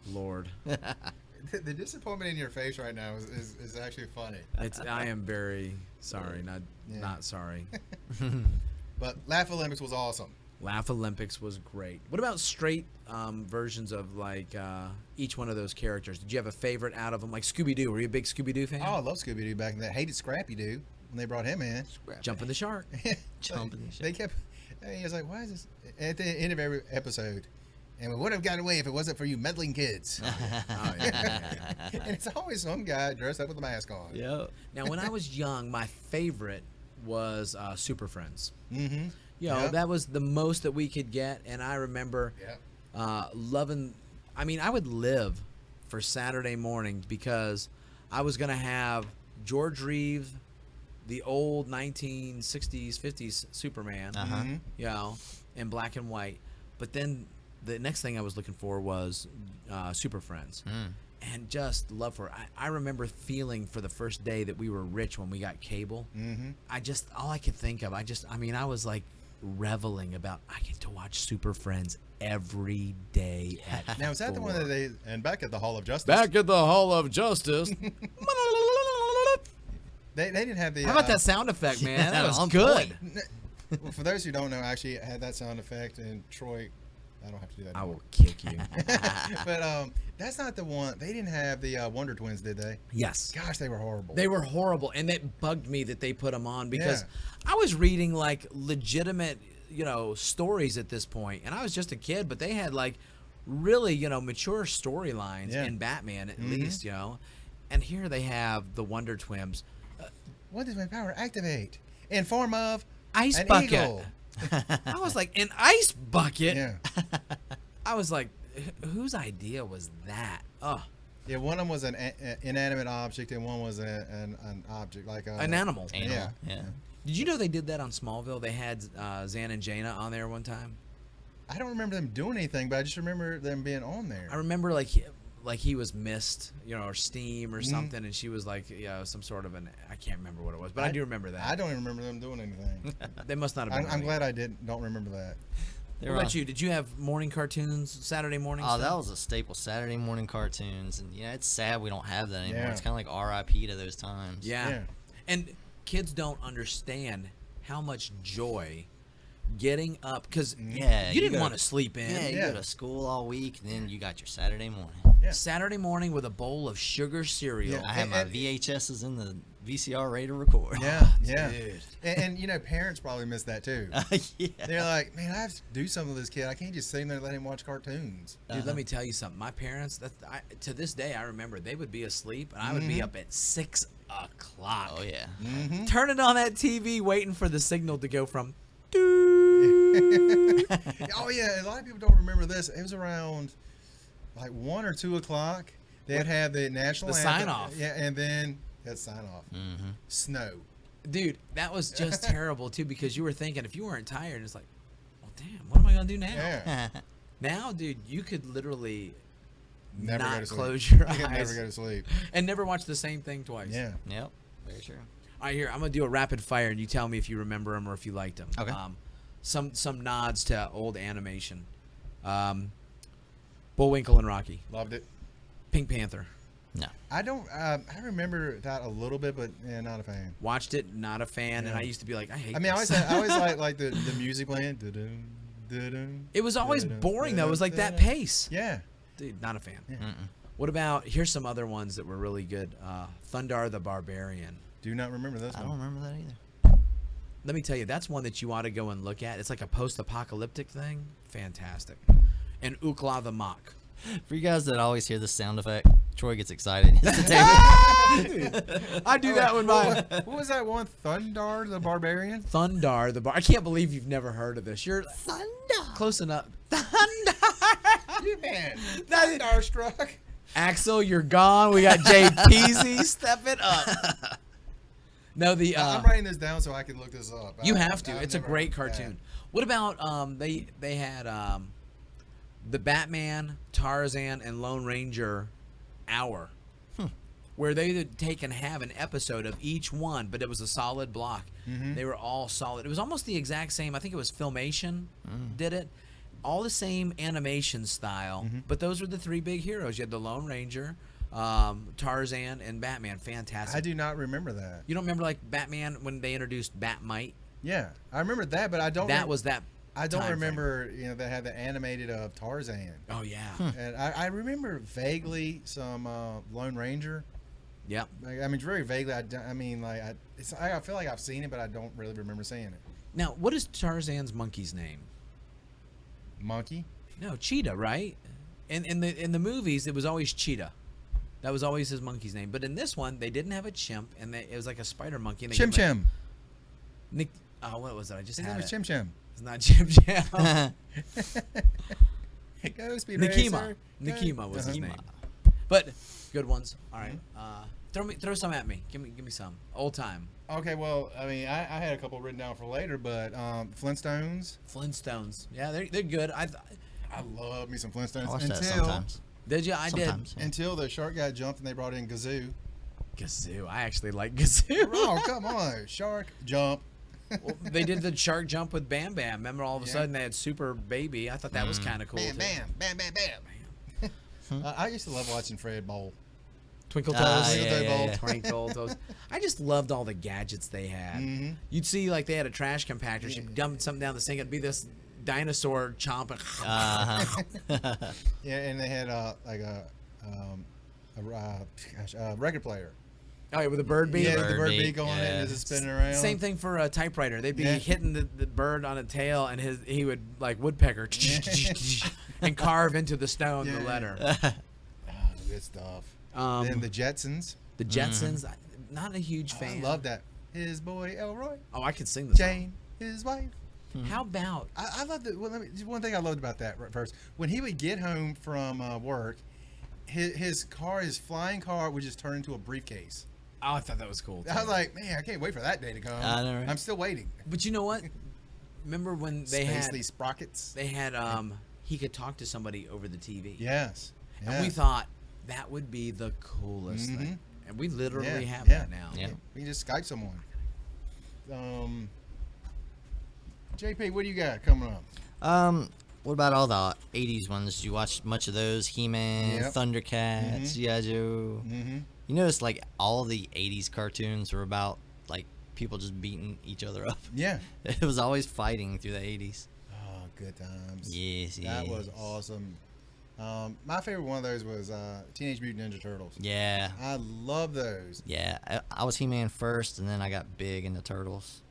Lord, the disappointment in your face right now is actually funny. I am very sorry, not sorry. But Laugh Olympics was awesome. Laugh Olympics was great. What about straight versions of like each one of those characters? Did you have a favorite out of them? Like Scooby-Doo. Were you a big Scooby-Doo fan? Oh, I love Scooby-Doo back in that. Hated Scrappy-Doo when they brought him in. Jumping the Shark. Jumping the Shark. They kept, he was like, why is this? At the end of every episode, and we would have got away if it wasn't for you meddling kids. Oh, yeah. And it's always some guy dressed up with a mask on. Yep. Now, when I was young, my favorite was Super Friends. Mm-hmm. You know, that was the most that we could get, and I remember loving. I mean, I would live for Saturday mornings because I was gonna have George Reeves, the old 1960s, 50s Superman, you know, in black and white. But then the next thing I was looking for was Super Friends. And just love for it. I remember feeling for the first day that we were rich when we got cable. All I could think of, I was like reveling about, I get to watch Super Friends every day at Now, is that the one that and back at the Hall of Justice? Back at the Hall of Justice. They didn't have the. How about that sound effect, man? That was on good. Well, for those who don't know, actually had that sound effect, and Troy, I don't have to do that I anymore. will kick you. But that's not the one. They didn't have the Wonder Twins, did they? Yes. Gosh, they were horrible. They were horrible, and it bugged me that they put them on because I was reading like legitimate, stories at this point, and I was just a kid, but they had like really, mature storylines in Batman at least, And here they have the Wonder Twins. What does my power activate? In form of Ice an bucket. eagle. I was like, an ice bucket? Yeah. I was like, whose idea was that? Oh. Yeah, one of them was an inanimate object, and one was an object, like an animal. Yeah. Did you know they did that on Smallville? They had Zan and Jaina on there one time. I don't remember them doing anything, but I just remember them being on there. I remember like he was mist, or steam or something, and she was like, some sort of I can't remember what it was, but I do remember that. I don't even remember them doing anything. They must not have been. I'm glad I don't remember that. What about you? Did you have morning cartoons, Saturday mornings? Oh, that was a staple. Saturday morning cartoons, and it's sad we don't have that anymore. Yeah. It's kind of like R.I.P. to those times. Yeah. And kids don't understand how much joy getting up, because you didn't want to sleep in. Yeah, you go to school all week, and then you got your Saturday morning. Yeah. Saturday morning with a bowl of sugar cereal. I had my VHSs in the VCR ready to record. Yeah, yeah. Dude. And parents probably miss that too. Yeah. They're like, man, I have to do something with this kid. I can't just sit there and let him watch cartoons. Dude, let me tell you something. My parents, to this day, I remember they would be asleep, and I would be up at 6 o'clock. Oh, yeah. Turning on that TV, waiting for the signal to go from. Oh yeah, a lot of people don't remember this. It was around like 1 or 2 o'clock. They'd have the national The anthem. sign off. Yeah, and then that sign off. Snow. Dude, that was just terrible too, because you were thinking if you weren't tired, it's like, well, damn, what am I gonna do now? Yeah. Now, dude, you could literally Never go not to sleep. close your You eyes can never go to sleep. and never watch the same thing twice. Yeah. Yep. Very true. All right, here I'm gonna do a rapid fire, and you tell me if you remember them or if you liked them. Okay. Some nods to old animation. Bullwinkle and Rocky. Loved it. Pink Panther. No. I don't. I remember that a little bit, but yeah, not a fan. Watched it, not a fan, and Yeah. I used to be like, I hate. I mean, this. I always like the music playing. Dun-dun, dun-dun, It was always dun-dun, boring though. It was like that dun-dun. pace. Yeah. Dude, not a fan. Yeah. What about, here's some other ones that were really good. Thundar the Barbarian. Do not remember this I one. don't remember that either. Let me tell you, that's one that you ought to go and look at. It's like a post-apocalyptic thing. Fantastic. And Ookla the Mock. For you guys that always hear the sound effect, Troy gets excited. Hits the table. I do that with my What was that one? Thundar the Barbarian? Thundar the I can't believe you've never heard of this. You're Thunder. close enough. Thundar. You man. That- Starstruck. Axel, you're gone. We got Jay Peasy. Step it up. No, the I'm writing this down so I can look this up. you have to. I've It's a never great heard of that. cartoon. What about they had the Batman, Tarzan, and Lone Ranger hour, where they would take and have an episode of each one, but it was a solid block. They were all solid. It was almost the exact same. I think it was Filmation did it. All the same animation style, but those were the three big heroes. You had the Lone Ranger, Tarzan, and Batman. Fantastic. I do not remember that. You don't remember like Batman when they introduced Batmite? Yeah, I remember that, but I don't. That was that. I don't time frame. remember. You know, they had the animated of Tarzan. Oh yeah. And I remember vaguely some Lone Ranger. Yep. Like, I mean, very vaguely. I mean, like, I feel like I've seen it, but I don't really remember seeing it. Now, what is Tarzan's monkey's name? Monkey. No, Cheetah, right? In the movies, it was always Cheetah. That was always his monkey's name. But in this one, they didn't have a chimp, and it was like a spider monkey. And they Chim gave him Chim. Nick. Oh, what was it? I just His name had was it. Chim Chim. It's not Chim Chim. Go Speed Nikima. Racer. Nikima was his Uh-huh. name. But good ones. All right. Throw some at me. Give me some. Old time. Okay, well, I mean, I had a couple written down for later, but Flintstones. Flintstones. Yeah, they're good. I love me some Flintstones. I watch that sometimes. did you? I Sometimes. did. Yeah. Until the shark got jumped and they brought in Gazoo. Gazoo. I actually like Gazoo. Oh, come on. Shark jump. Well, they did the shark jump with Bam Bam. Remember, all of a Yeah. sudden they had Super Baby. I thought that was kind of cool. Bam, too. bam, bam, bam, bam. I used to love watching Fred Bowl. Twinkle Toes. yeah. Twinkle Toes. I just loved all the gadgets they had. You'd see like they had a trash compactor. She'd dump something down the sink. It'd be this dinosaur chomping. Yeah, and they had like a record player. Oh, yeah, with a bird beak. Yeah, Bird the bird beak, beak on it yeah. and it's spinning around. Same thing for a typewriter. They'd be Yeah. hitting the bird on a tail, and he would like woodpecker and carve into the stone the Yeah. letter. Oh, good stuff. Then the Jetsons. The Jetsons. Not a huge fan. I love that. His boy Elroy, Oh, I could sing the song. Jane, his wife. How about? I love that. Well, one thing I loved about that first, when he would get home from work, his car, his flying car, would just turn into a briefcase. Oh, I thought that was cool. I was like, man, I can't wait for that day to come. I know, right? I'm still waiting. But you know what? Remember when they Space had these sprockets. they had he could talk to somebody over the TV. Yes. And we thought that would be the coolest thing. And we literally have that now. Yeah. We can just Skype someone. JP, what do you got coming up? What about all the 80s ones? Did you watch much of those? He-Man, Yep. Thundercats, G.I. Joe. You notice like all the 80s cartoons were about like people just beating each other up. Yeah. It was always fighting through the 80s. Oh, good times. Yes, That was yes. awesome. My favorite one of those was Teenage Mutant Ninja Turtles. Yeah. I love those. Yeah. I was He-Man first, and then I got big into Turtles.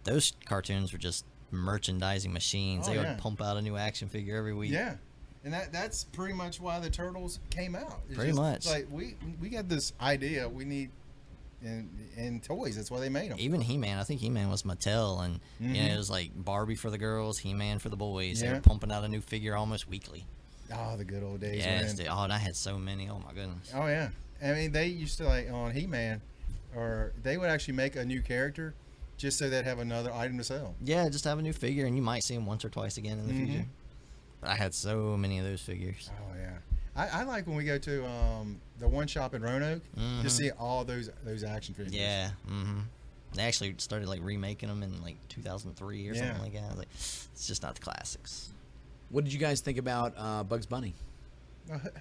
Those cartoons were just merchandising machines. Oh, They yeah. would pump out a new action figure every week. Yeah. And that's pretty much why the Turtles came out. It's Pretty much. Like we got this idea we need in toys. That's why they made them. Even He-Man, I think He-Man was Mattel, and you know, it was like Barbie for the girls, He-Man for the boys. They Yeah. were pumping out a new figure almost weekly. Oh, the good old days. Yes, man. dude. Oh, and I had so many. Oh my goodness. Oh yeah. I mean, they used to like on He-Man. or they would actually make a new character just so they'd have another item to sell. Yeah, just have a new figure, and you might see them once or twice again in the future. But I had so many of those figures. Oh yeah, I like when we go to the one shop in Roanoke to see all those action figures. Yeah. They actually started like remaking them in like 2003 or something like that. I was like, it's just not the classics. What did you guys think about Bugs Bunny?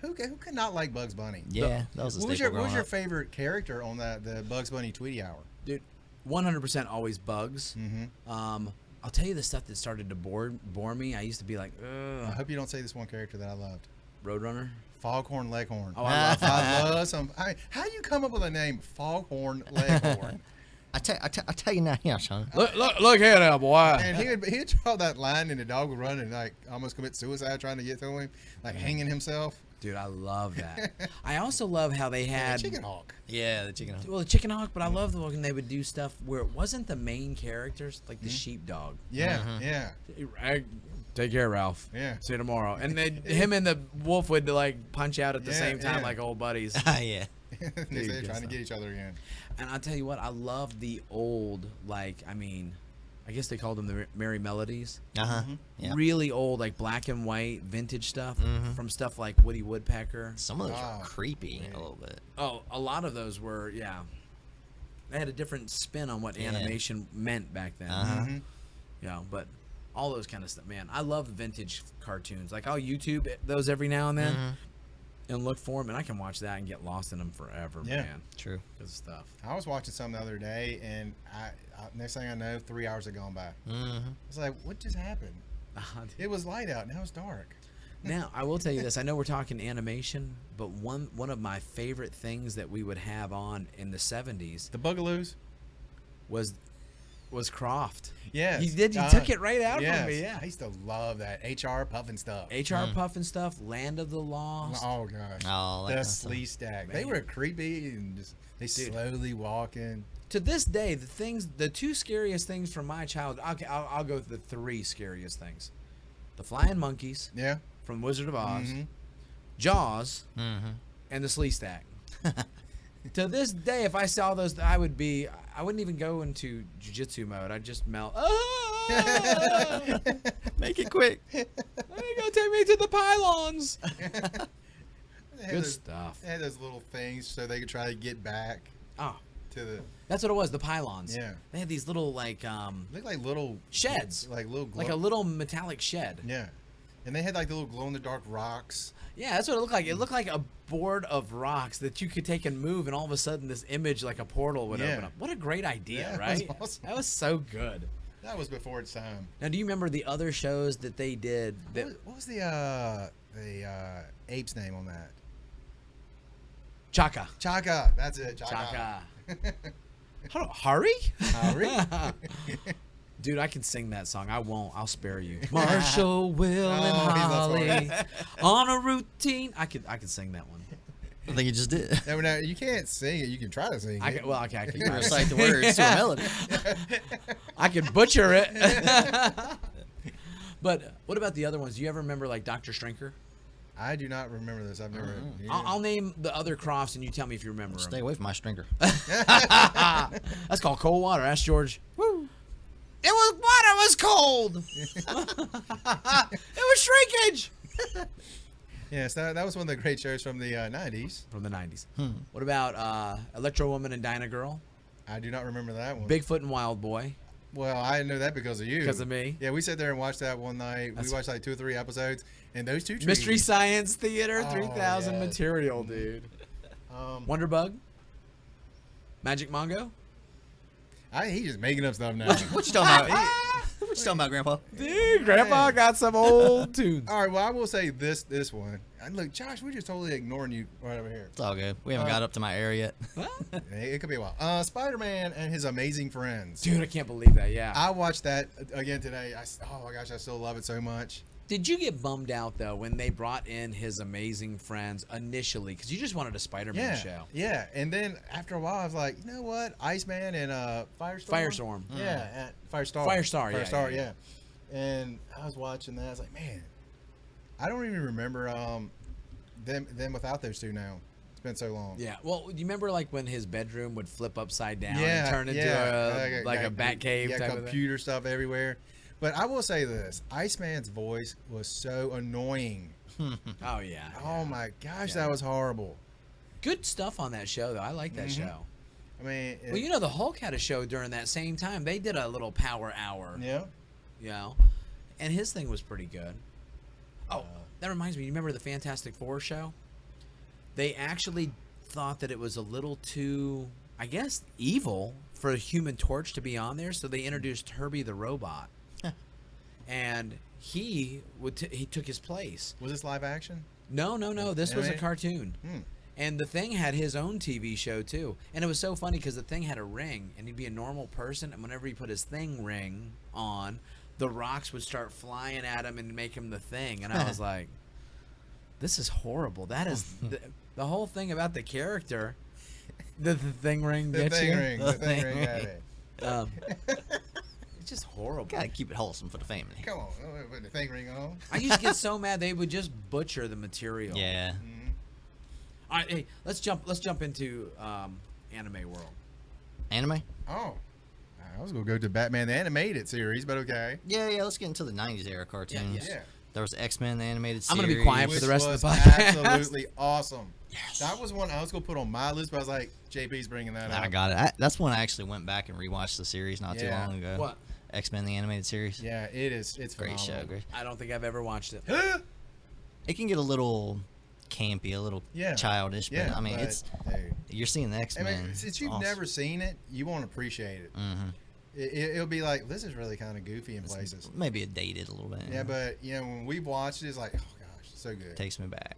Who could not like Bugs Bunny? Yeah, that was a staple. What was your favorite character on the Bugs Bunny Tweety Hour? Dude, 100% always Bugs. I'll tell you the stuff that started to bore me. I used to be like, ugh. I hope you don't say this one character that I loved. Roadrunner? Foghorn Leghorn. Oh, I love I love some. How do you come up with a name, Foghorn Leghorn? I tell you now, yeah, Sean. Look here now, boy. And he'd draw that line, and the dog would run and like almost commit suicide trying to get to him, like hanging himself. Dude, I love that. I also love how they had Chicken Hawk. Yeah, the chicken hawk. Well, the Chicken Hawk, but I love when they would do stuff where it wasn't the main characters, like the sheepdog. Yeah. Take care, Ralph. Yeah. See you tomorrow. And then him and the wolf would like punch out at the same time like old buddies. Yeah. They're trying to get each other again. And I'll tell you what, I love the old, I guess they called them the Merry Melodies. Yeah. Really old, like black and white, vintage stuff from stuff like Woody Woodpecker. Some of those are creepy a little bit. Oh, a lot of those were, They had a different spin on what animation meant back then. But all those kind of stuff, man. I love vintage cartoons. Like, I'll YouTube those every now and then and look for them, and I can watch that and get lost in them forever, man. True. Good stuff. I was watching something the other day, and I next thing I know, 3 hours had gone by. It's like, what just happened? It was light out, now it's dark. Now, I will tell you this. I know we're talking animation, but one of my favorite things that we would have on in the 70s, The Bugaloos, was Croft. Yeah, he did. He took it right out from me. Yeah, I used to love that HR Puffin stuff. HR Puffin stuff. Land of the Lost. Oh gosh. Oh, the Slee Stack. They were creepy and just slowly walking. To this day, the two scariest things from my childhood. I'll go with the three scariest things: the flying monkeys. Yeah. From Wizard of Oz, Jaws, and the Slee Stack. To this day, if I saw those, I wouldn't even go into jiu-jitsu mode. I'd just melt. Make it quick. Go take me to the pylons. Good stuff. They had those little things so they could try to get back. Oh, to the. That's what it was. The pylons. Yeah. They had these little look like little sheds, like a little metallic shed. Yeah. And they had like the little glow-in-the-dark rocks. Yeah, that's what it looked like. It looked like a board of rocks that you could take and move, and all of a sudden this image, like a portal, would open up. What a great idea, right? That was awesome. That was so good. That was before its time. Now, do you remember the other shows that they did? What was the ape's name on that? Chaka. Chaka. That's it. Chaka. Hurry? Hurry? Dude, I can sing that song. I won't. I'll spare you. Marshall, Will, and Holly on a routine. I could sing that one. I think you just did. Now, you can't sing it. You can try to sing it. I can you can recite the words to a melody. I could butcher it. But what about the other ones? Do you ever remember like Dr. Strinker? I do not remember this. I've never. I'll name the other Crofts, and you tell me if you remember them. Stay away from my Strinker. That's called cold water. Ask George. Woo. It was water was cold. It was shrinkage. Yes, that was one of the great shows from the 90s. From the 90s. What about Electro Woman and Dinah Girl? I do not remember that one. Bigfoot and Wild Boy. Well, I know that because of you. Because of me. Yeah, we sat there and watched that one night. We watched like 2 or 3 episodes, and those two trees. Mystery Science Theater 3000 material, dude. Wonderbug. Magic Mongo. He's just making up stuff now. What you talking about? What you talking about, Grandpa? Dude, Grandpa got some old tunes. All right, well, I will say this one. Look, Josh, we're just totally ignoring you right over here. It's all good. We haven't got up to my area yet. It could be a while. Spider-Man and His Amazing Friends. Dude, I can't believe that, yeah. I watched that again today. Oh, my gosh, I still love it so much. Did you get bummed out, though, when they brought in His Amazing Friends initially? Because you just wanted a Spider-Man show. Yeah, and then after a while, I was like, you know what? Iceman and Firestorm? Firestorm. Yeah, Firestar. Firestar, yeah. And I was watching that. I was like, man, I don't even remember them without those two now. been so long. Yeah. Well, do you remember like when his bedroom would flip upside down Yeah, and turn into a bat cave Yeah, type of thing? computer stuff everywhere. But I will say this: Iceman's voice was so annoying. Oh yeah. Oh my gosh, Yeah. that was horrible. Good stuff on that show though. I like that show. I mean, Well, you know, the Hulk had a show during that same time. They did a little power hour. yeah. You know, and his thing was pretty good. Oh, that reminds me. You remember the Fantastic Four show? They actually thought that it was a little too, I guess, evil for a Human Torch to be on there, so they introduced Herbie the Robot, and he took his place. Was this live action? No. This was a Animated? cartoon. Hmm. And the Thing had his own TV show too, and it was so funny because the Thing had a ring, and he'd be a normal person, and whenever he put his Thing ring on, the rocks would start flying at him and make him the Thing, and I was like, "This is horrible." That is the whole thing about the character. The Thing ring The gets thing you. ring. The thing ring got it. It's just horrible. Gotta keep it wholesome for the family. Come on, put the thing ring on. I used to get so mad they would just butcher the material. Yeah. All right, hey, let's jump into anime world. Anime? Oh, I was gonna go to Batman the animated series, but okay. Yeah. Let's get into the '90s era cartoons. Yeah. There was X-Men the animated series. I'm gonna be quiet for Which the rest of was the podcast. absolutely awesome. Yes. That was one I was gonna put on my list, but I was like, JP's bringing that up. I got it. That's when I actually went back and rewatched the series not too Yeah. long ago. What? X-Men the animated series. Yeah, it is. It's Great show. phenomenal. Great. I don't think I've ever watched it. It can get a little campy, a little Yeah. childish, but Yeah, I mean, but, it's dude, you're seeing the I X-Men. mean, since It's you've awesome. never seen it, you won't appreciate it. Mm-hmm. It'll be like, this is really kind of goofy in places. Maybe it dated a little bit. Yeah, but when we watched it, it's like, oh gosh, so good. Takes me back.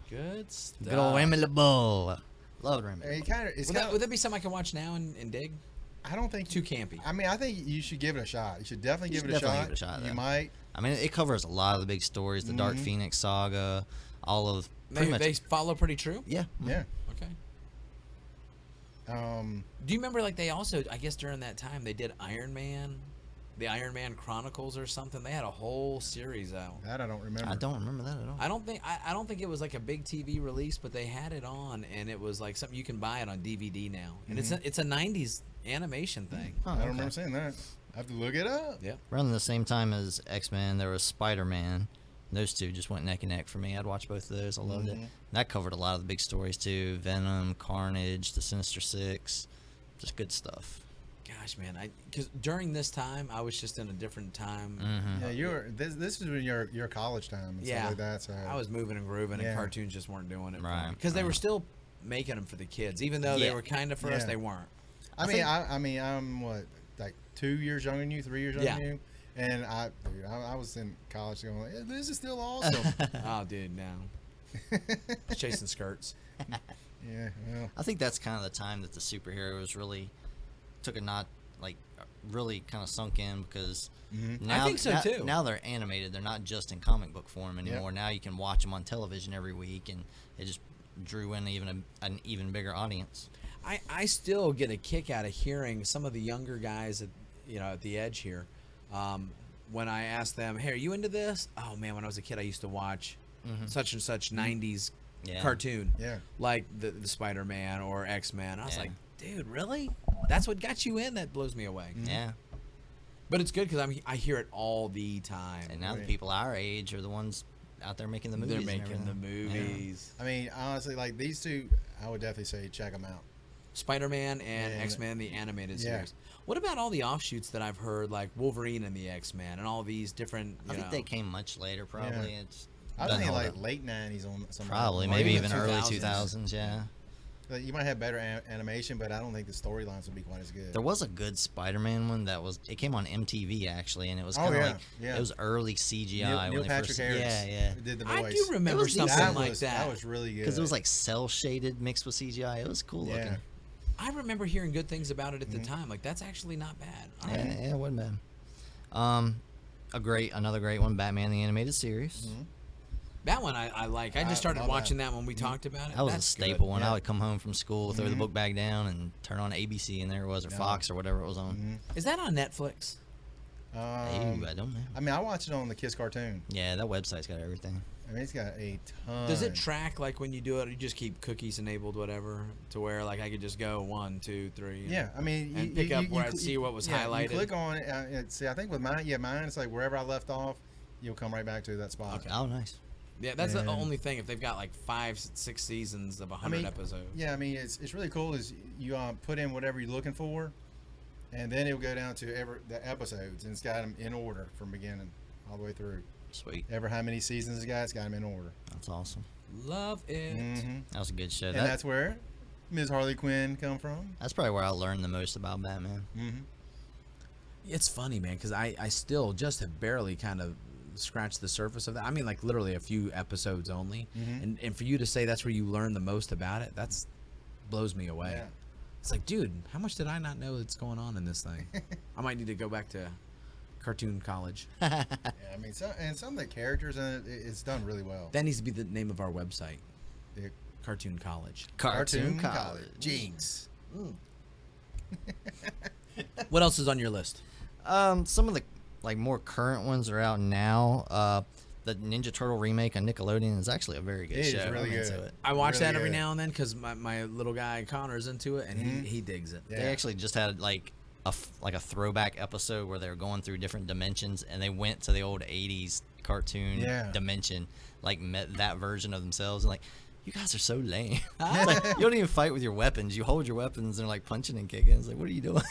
Good stuff. Good old Emily Bull. Love Emily. It kind of. Would that be something I can watch now and dig? I don't think Too campy. I mean, I think you should give it a shot. You should definitely give it a definitely shot. give it a shot, You though. might. I mean, it covers a lot of the big stories, the Dark Phoenix saga, all of pretty much. They follow pretty true. Yeah. Yeah. Okay. Um. Do you remember like they also, I guess during that time they did Iron Man, the Iron Man Chronicles or something? They had a whole series out. That I don't remember. I don't remember that at all. I don't think it was like a big TV release, but they had it on, and it was like something you can buy it on DVD now, and it's a '90s animation thing. Oh, I don't okay. remember seeing that. I have to look it up. Yep. Around the same time as X-Men, there was Spider-Man. Those two just went neck and neck for me. I'd watch both of those. I loved it. That covered a lot of the big stories too: Venom, Carnage, the Sinister Six. Just good stuff. Gosh, man, because during this time I was just in a different time. Mm-hmm. Yeah, this is when your college time and Yeah. stuff like that. So I was moving and grooving, Yeah. and cartoons just weren't doing it. Right, Because they right. were still making them for the kids, even though they Yeah. were kind of for us. Yeah. They weren't. I mean, I'm what, like 2 years younger than you, 3 years younger Yeah. than you, and I was in college going, "Eh, this is still awesome. Oh, dude, no. Chasing skirts. Yeah, well, I think that's kind of the time that the superheroes really took a not like really kind of sunk in because now I think so, too. Now they're animated. They're not just in comic book form anymore. Now you can watch them on television every week, and it just drew in an even bigger audience. I still get a kick out of hearing some of the younger guys at the edge here. When I ask them, "Hey, are you into this?" "Oh man, when I was a kid, I used to watch such and such '90s Yeah. cartoon, yeah. like the Spider-Man or X-Men." I was Yeah. like, "Dude, really? That's what got you in? That blows me away." Yeah. But it's good because I hear it all the time. And now the Right. people our age are the ones out there making the movies. They're and making the everything. movies. I mean, honestly, like these two, I would definitely say check them out. Spider-Man and And- X-Men, the animated Yeah. series. What about all the offshoots that I've heard, like Wolverine and the X-Men, and all these different? I think they came much later, probably. It's I was doesn't thinking hold like up. late 90s on some. Probably, Or maybe even even the early 2000s. 2000s. Yeah. Like, you might have better animation, but I don't think the storylines would be quite as good. There was a good Spider-Man one that was. It came on MTV actually, and it was Oh, kind of yeah, like yeah. it was early CGI. Neil when they Patrick first, Harris. Yeah. Did the I voice. do remember It was something decent. like That was really good. Because it was like cell shaded mixed with CGI. It was cool Yeah. looking. I remember hearing good things about it at the time. Like that's actually not bad. All Yeah, right. yeah, it wasn't bad. Another great one, Batman the Animated Series. That one I like. I I just started love watching that. that when we talked about it. That was That's a staple good. one. Yeah. I would come home from school, throw the book bag down, and turn on ABC, and there it was, or Yeah. Fox, or whatever it was on. Is that on Netflix? Ooh, I don't know. I mean, I watched it on the Kiss cartoon. Yeah, that website's got everything. I mean, it's got a ton. Does it track like when you do it? You just keep cookies enabled, whatever, to where like I could just go 1, 2, 3. Yeah, I mean, and pick up where I see what was highlighted. You click on it. See, I think with mine, it's like wherever I left off, you'll come right back to that spot. Okay. Oh, nice. Yeah, that's the only thing. If they've got like 5, 6 seasons of 100 episodes. Yeah, I mean, it's really cool. Is you put in whatever you're looking for, and then it'll go down to the episodes, and it's got them in order from beginning all the way through. Sweet. Ever how many seasons it's got them in order. That's awesome. Love it. Mm-hmm. That was a good show. And that's where Ms. Harley Quinn come from. That's probably where I learned the most about Batman. Mm-hmm. It's funny, man, because I still just have barely kind of scratched the surface of that. I mean, like literally a few episodes only. Mm-hmm. And for you to say that's where you learn the most about it, that's blows me away. Yeah. It's like, dude, how much did I not know that's going on in this thing? I might need to go back to cartoon college. Yeah, I mean, some of the characters in it, it's done really well. That needs to be the name of our website. The Cartoon College. Cartoon College. Jinx. What else is on your list? Some of the like more current ones are out now. The Ninja Turtle remake on Nickelodeon is actually a very good show. It is really I'm good. into it. I watch Really that every good. now and then because my little guy Connor's into it and he digs it. Yeah. They actually just had like a throwback episode where they were going through different dimensions, and they went to the old '80s cartoon dimension, like met that version of themselves, and like, you guys are so lame. Like, you don't even fight with your weapons. You hold your weapons and like punching and kicking. It's like, what are you doing?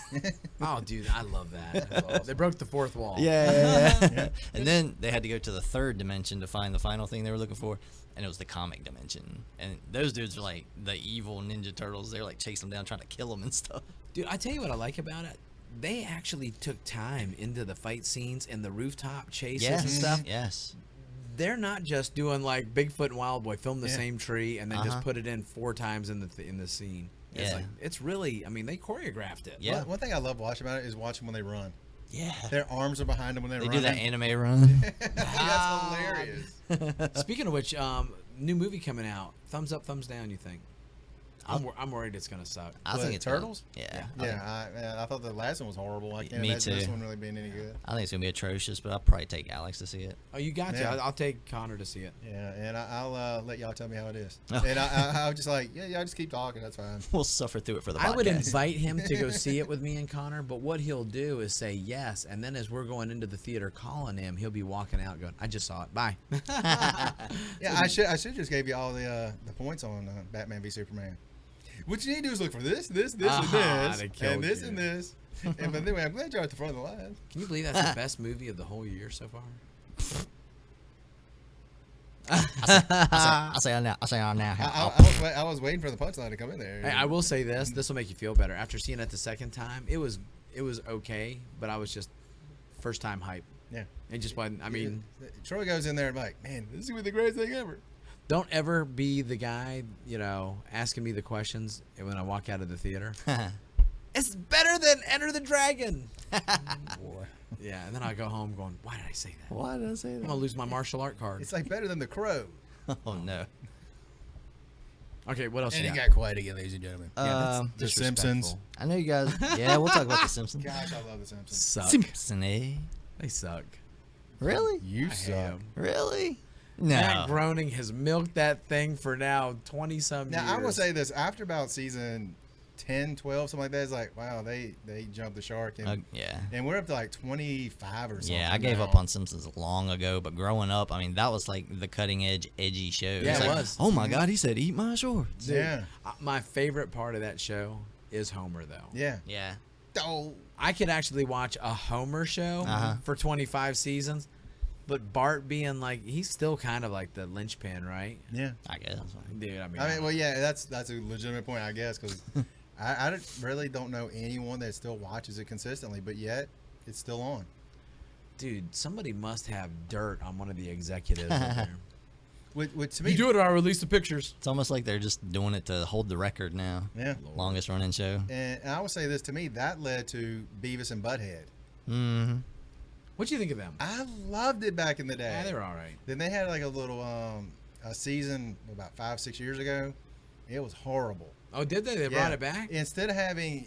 Oh, dude, I love that. That's awesome. They broke the fourth wall. Yeah. And then they had to go to the third dimension to find the final thing they were looking for, and it was the comic dimension. And those dudes are like the evil Ninja Turtles. They're like chasing them down, trying to kill them and stuff. Dude, I tell you what I like about it. They actually took time into the fight scenes and the rooftop chases and stuff. Yes. They're not just doing like Bigfoot and Wild Boy, film the same tree and then just put it in 4 times in the scene. It's like, it's really, I mean, they choreographed it. Yeah. One thing I love watching about it is watching when they run. Yeah. Their arms are behind them when They run. do that anime run. That's hilarious. Speaking of which, new movie coming out. Thumbs up, thumbs down, you think? I'm worried it's gonna suck. I think it's Turtles. Yeah. I thought the last one was horrible. I can't Me imagine this too. one really being any good. I think it's gonna be atrocious, but I'll probably take Alex to see it. Oh, you got to. Yeah. I'll take Connor to see it. Yeah, and I'll let y'all tell me how it is. Oh. And I'll just like, y'all just keep talking. That's fine. We'll suffer through it for the podcast. I would invite him to go see it with me and Connor, but what he'll do is say yes, and then as we're going into the theater calling him, he'll be walking out going, "I just saw it. Bye." Yeah, I should just gave you all the points on Batman v Superman. What you need to do is look for this, and this, they killed and this, you. and this. And but anyway, I'm glad you're at the front of the line. Can you believe that's the best movie of the whole year so far? I say now. I was waiting for the punchline to come in there. Hey, I will say this. This will make you feel better. After seeing it the second time, it was okay, but I was just first time hype. Yeah. It just wasn't. I mean, Troy goes in there and like, man, this is gonna be the greatest thing ever. don't ever be the guy, asking me the questions when I walk out of the theater. It's better than Enter the Dragon. Boy, Yeah, and then I go home going, why did I say that? Why did I say I'm that? gonna lose my martial art card. it's like better than The Crow. Oh no. Okay, what else? And you he got? got quiet again, ladies and gentlemen. Yeah, The that's Simpsons. disrespectful. I know you guys. Yeah, we'll talk about the Simpsons. Gosh, I love The Simpsons. Suck. Simpson, eh? They suck. Really? You I hate suck. 'em. Really? Matt No. Groening has milked that thing for now 20-some years. Now I will say this: after about season 10, 12, something like that, it's like, wow, they jumped the shark, and Yeah. and we're up to like 25 or something. Yeah, I gave now. up on Simpsons long ago, but growing up, I mean, that was like the cutting edge, edgy show. Yeah, It's it like, was. Oh my God, he said, "Eat my shorts." Yeah, My favorite part of that show is Homer, though. yeah. Yeah. Oh, I could actually watch a Homer show for 25 seasons, but Bart being like, he's still kind of like the linchpin, right? yeah. I guess. Dude, I mean, Well, yeah, that's a legitimate point, I guess, because I really don't know anyone that still watches it consistently, but yet it's still on. dude, somebody must have dirt on one of the executives up there. Which to me, You do it, or I release the pictures. It's almost like they're just doing it to hold the record now. yeah. Longest running show. And I would say this: to me, that led to Beavis and Butthead. Mm-hmm. What do you think of them? I loved it back in the day. Yeah, they were all right. Then they had like a little a season about 5-6 years ago. It was horrible. Oh, did they? They brought it back? Instead of having,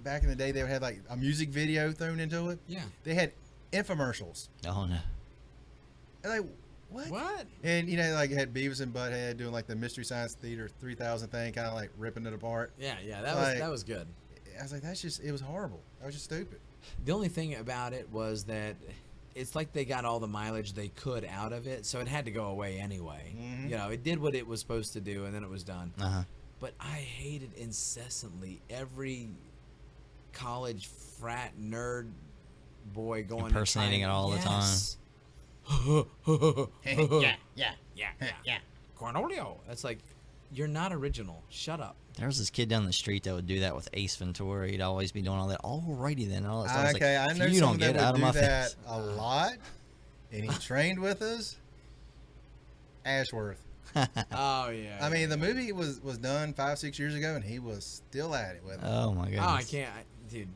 back in the day, they would have like a music video thrown into it. Yeah. They had infomercials. Oh no. And like, What? And you know, like it had Beavis and Butthead doing like the Mystery Science Theater 3000 thing, kind of like ripping it apart. Yeah, Like, that was good. I was like, it was horrible. That was just stupid. The only thing about it was that it's like they got all the mileage they could out of it, so it had to go away anyway. Mm-hmm. You know, it did what it was supposed to do, and then it was done. Uh-huh. But I hated incessantly every college frat nerd boy going impersonating it all the time. Yeah. Cornolio. That's like, you're not original. Shut up. There was this kid down the street that would do that with Ace Ventura. He'd always be doing all that. Alrighty then, and all that stuff. Okay, I Like, know you don't someone get out that of my would do that face. a lot, and he trained with us. Ashworth. Oh, yeah. I mean, the movie was done 5-6 years ago, and he was still at it with it. Oh my goodness. Oh, I can't. Dude.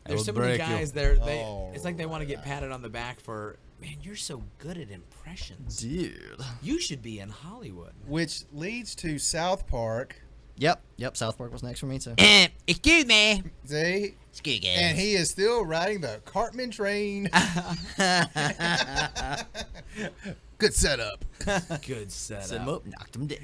That There's would so many break you. guys there. Oh, It's like they want to get patted on the back for, man, you're so good at impressions. Dude. You should be in Hollywood. Which leads to South Park. Yep. South Park was next for me too. Excuse me. See? Excuse me. And he is still riding the Cartman train. Good setup. Good setup. Set him up, knocked him down.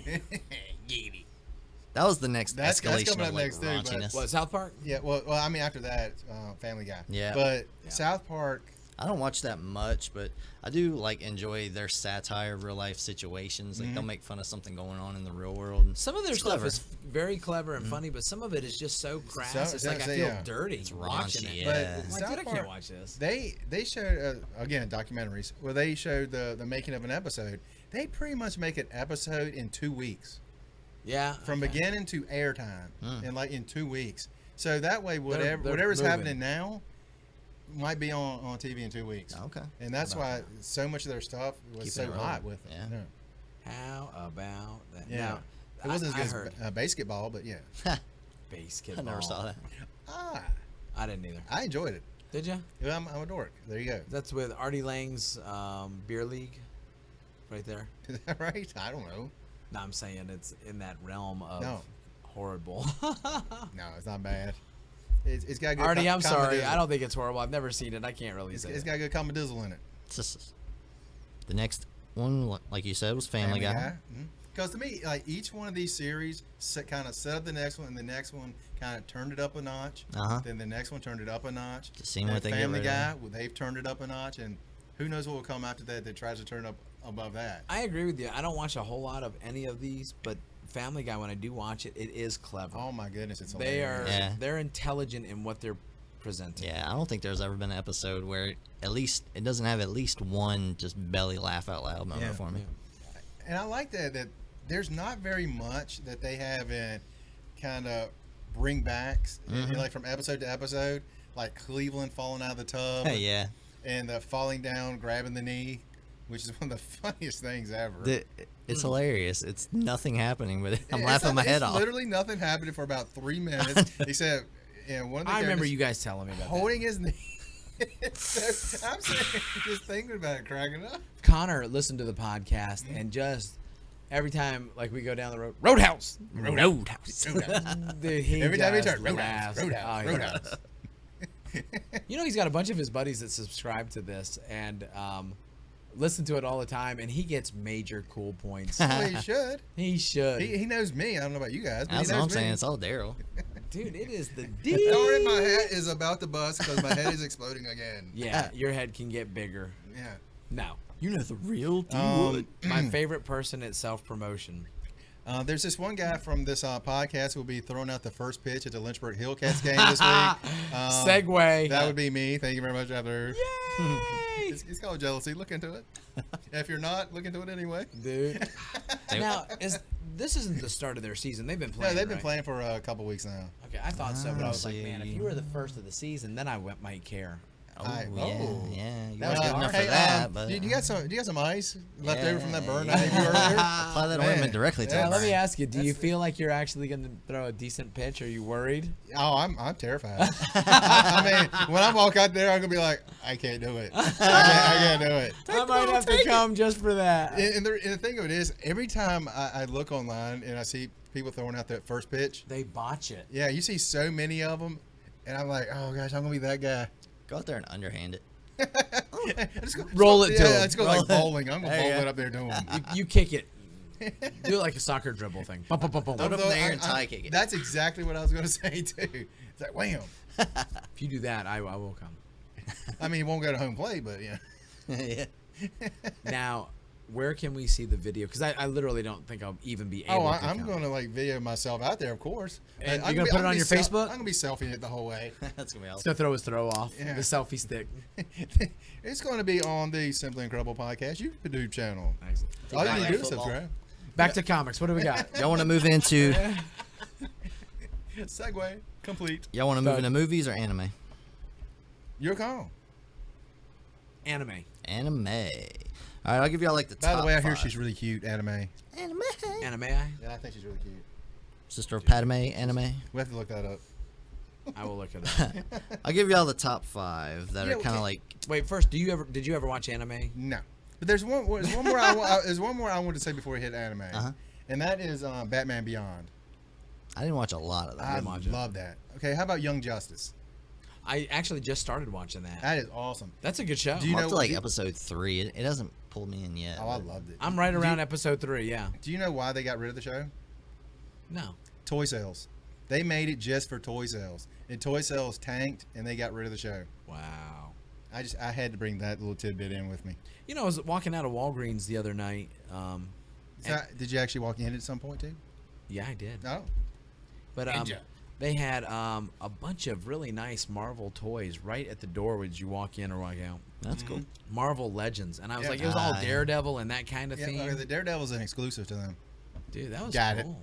That was the next That's escalation coming of up like next, too, but- raunchiness. What, South Park? Yeah, well, I mean, after that, Family Guy. Yeah. But Yeah. South Park, I don't watch that much, but I do like enjoy their satire of real life situations. Like they'll make fun of something going on in the real world. And Some of their it's stuff clever. is very clever and funny, but some of it is just so crass. It's like I feel yeah. dirty It's watching raunchy, it. yeah. but I'm like, South dude, I Park, can't watch this. they showed, again, documentaries, where they showed the making of an episode. They pretty much make an episode in 2 weeks. Yeah. From okay. beginning to airtime, in 2 weeks. So that way, They're whatever's moving. happening now might be on TV in 2 weeks. Okay. And that's How about why so much of their stuff was Keeping so it rolling. hot with it. Yeah. How about that? Yeah. Now, It wasn't I as heard good as basketball, but yeah. basketball. I never saw that. I didn't either. I enjoyed it. Did you? Yeah, I'm a dork. There you go. That's with Artie Lang's beer league, right there. Is that right? I don't know. No, I'm saying it's in that realm of No. horrible. No, it's not bad. It's got good. Artie, I'm sorry. comedizzle. I don't think it's horrible. I've never seen it. I can't really It's, say. it's that. got good comedizzle in it. It's just, the next one, like you said, was Family Guy. Because to me, like each one of these series kind of set up the next one, and the next one kind of turned it up a notch. Uh-huh. Then the next one turned it up a notch. Just seeing And what they get Family rid of. Guy, well, they've turned it up a notch, and who knows what will come after that tries to turn up above that. I agree with you. I don't watch a whole lot of any of these, but Family Guy, when I do watch it, it is clever. Oh my goodness, it's They are. hilarious. Yeah. They're intelligent in what they're presenting. Yeah, I don't think there's ever been an episode where at least it doesn't have at least one just belly laugh out loud moment Yeah. for me. And I like that there's not very much that they have in kind of bring backs, like from episode to episode, like Cleveland falling out of the tub. Yeah. And the falling down, grabbing the knee, which is one of the funniest things ever. It's hilarious. It's nothing happening, but I'm It's laughing my head off. Literally nothing happening for about 3 minutes, except one of the I remember characters you guys telling me about holding his knee. So, I'm saying, just thinking about it, cracking up. that. Connor listened to the podcast and just every time like we go down the road, Roadhouse. Roadhouse. Dude, he Every time he just turned, Roadhouse, laughs. Roadhouse, Oh, he Roadhouse. does. You know, he's got a bunch of his buddies that subscribe to this and listen to it all the time, and he gets major cool points. Well, he should. He should. He knows me. I don't know about you guys, but That's he what knows I'm me. saying. It's all Daryl. Dude, it is the Darn it, my D. hat is about to bust because my head is exploding again. Yeah, your head can get bigger. Yeah. No. You know the real My favorite person at self-promotion. There's this one guy from this podcast who will be throwing out the first pitch at the Lynchburg Hillcats game this week. Segue. That would be me. Thank you very much, Heather. Yay! It's called jealousy. Look into it. If you're not, look into it anyway. Dude. Now, this isn't the start of their season. They've been No, playing. they've been right? playing for a couple weeks now. Okay, I thought so, but I was like, see. man, if you were the first of the season, then I might care. Oh, I- yeah. oh. Yeah. You That weren't was good enough hey, for that, but do you got some ice left over from that burn I yeah. gave you earlier? apply that Man. ointment directly to Yeah, the Let me burn. ask you, do you feel like you're actually going to throw a decent pitch? Are you worried? Oh, I'm terrified. I mean, when I walk out there, I'm gonna be like, I can't do it. I can't do it. I might have to come just for that. And the thing of it is, every time I look online and I see people throwing out that first pitch, They botch it. yeah, you see so many of them, and I'm like, oh gosh, I'm gonna be that guy. Go out there and underhand it. Roll it to him. Let's go like bowling. I'm gonna bowl it up there to him. You kick it. Do it like a soccer dribble thing. Bum, bum, bum, bum. Put him there and tie kick it. That's exactly what I was gonna say too. It's like wham. If you do that, I will come. I mean, he won't go to home plate, but yeah. Yeah. Now, where can we see the video? Because I literally don't think I'll even be able to. I'm going to like video myself out there, of course. And you're going to put it on your Facebook? I'm going to be selfieing it the whole way. That's going to be awesome. It's going to throw his throw off. Yeah. The selfie stick. It's going to be on the Simply Incredible Podcast YouTube channel. Excellent. All you need to do is Football. subscribe. Back to comics. What do we got? Y'all want to move into Segue complete. Y'all want to move into movies or anime? Your call. Anime. Anime. All right, I'll give y'all like the top. By the way, I hear 5. she's really cute. Anime. Anime. Anime. Yeah, I think she's really cute. Sister of Padme. Anime. We have to look that up. I will look it up. I'll give y'all the top 5 that are kind of like. Wait, first, did you ever watch anime? No, but there's one more. There's one more I want to say before we hit anime, and that is Batman Beyond. I didn't watch a lot of that. I love that. Okay, how about Young Justice? I actually just started watching that. That is awesome. That's a good show. Do you I'm know up to like episode 3. It hasn't pulled me in yet. Oh, I loved it. I'm right around episode 3. Yeah. Do you know why they got rid of the show? No. Toy sales. They made it just for toy sales, and toy sales tanked, and they got rid of the show. Wow. I had to bring that little tidbit in with me. You know, I was walking out of Walgreens the other night. Did you actually walk in at some point too? Yeah, I did. Oh. But they had a bunch of really nice Marvel toys right at the door as you walk in or walk out. That's cool. Marvel Legends, and I was Yeah. like, it was all Daredevil and that kind of Yeah, theme. the Daredevil's an exclusive to them. Dude, that was Got it. cool.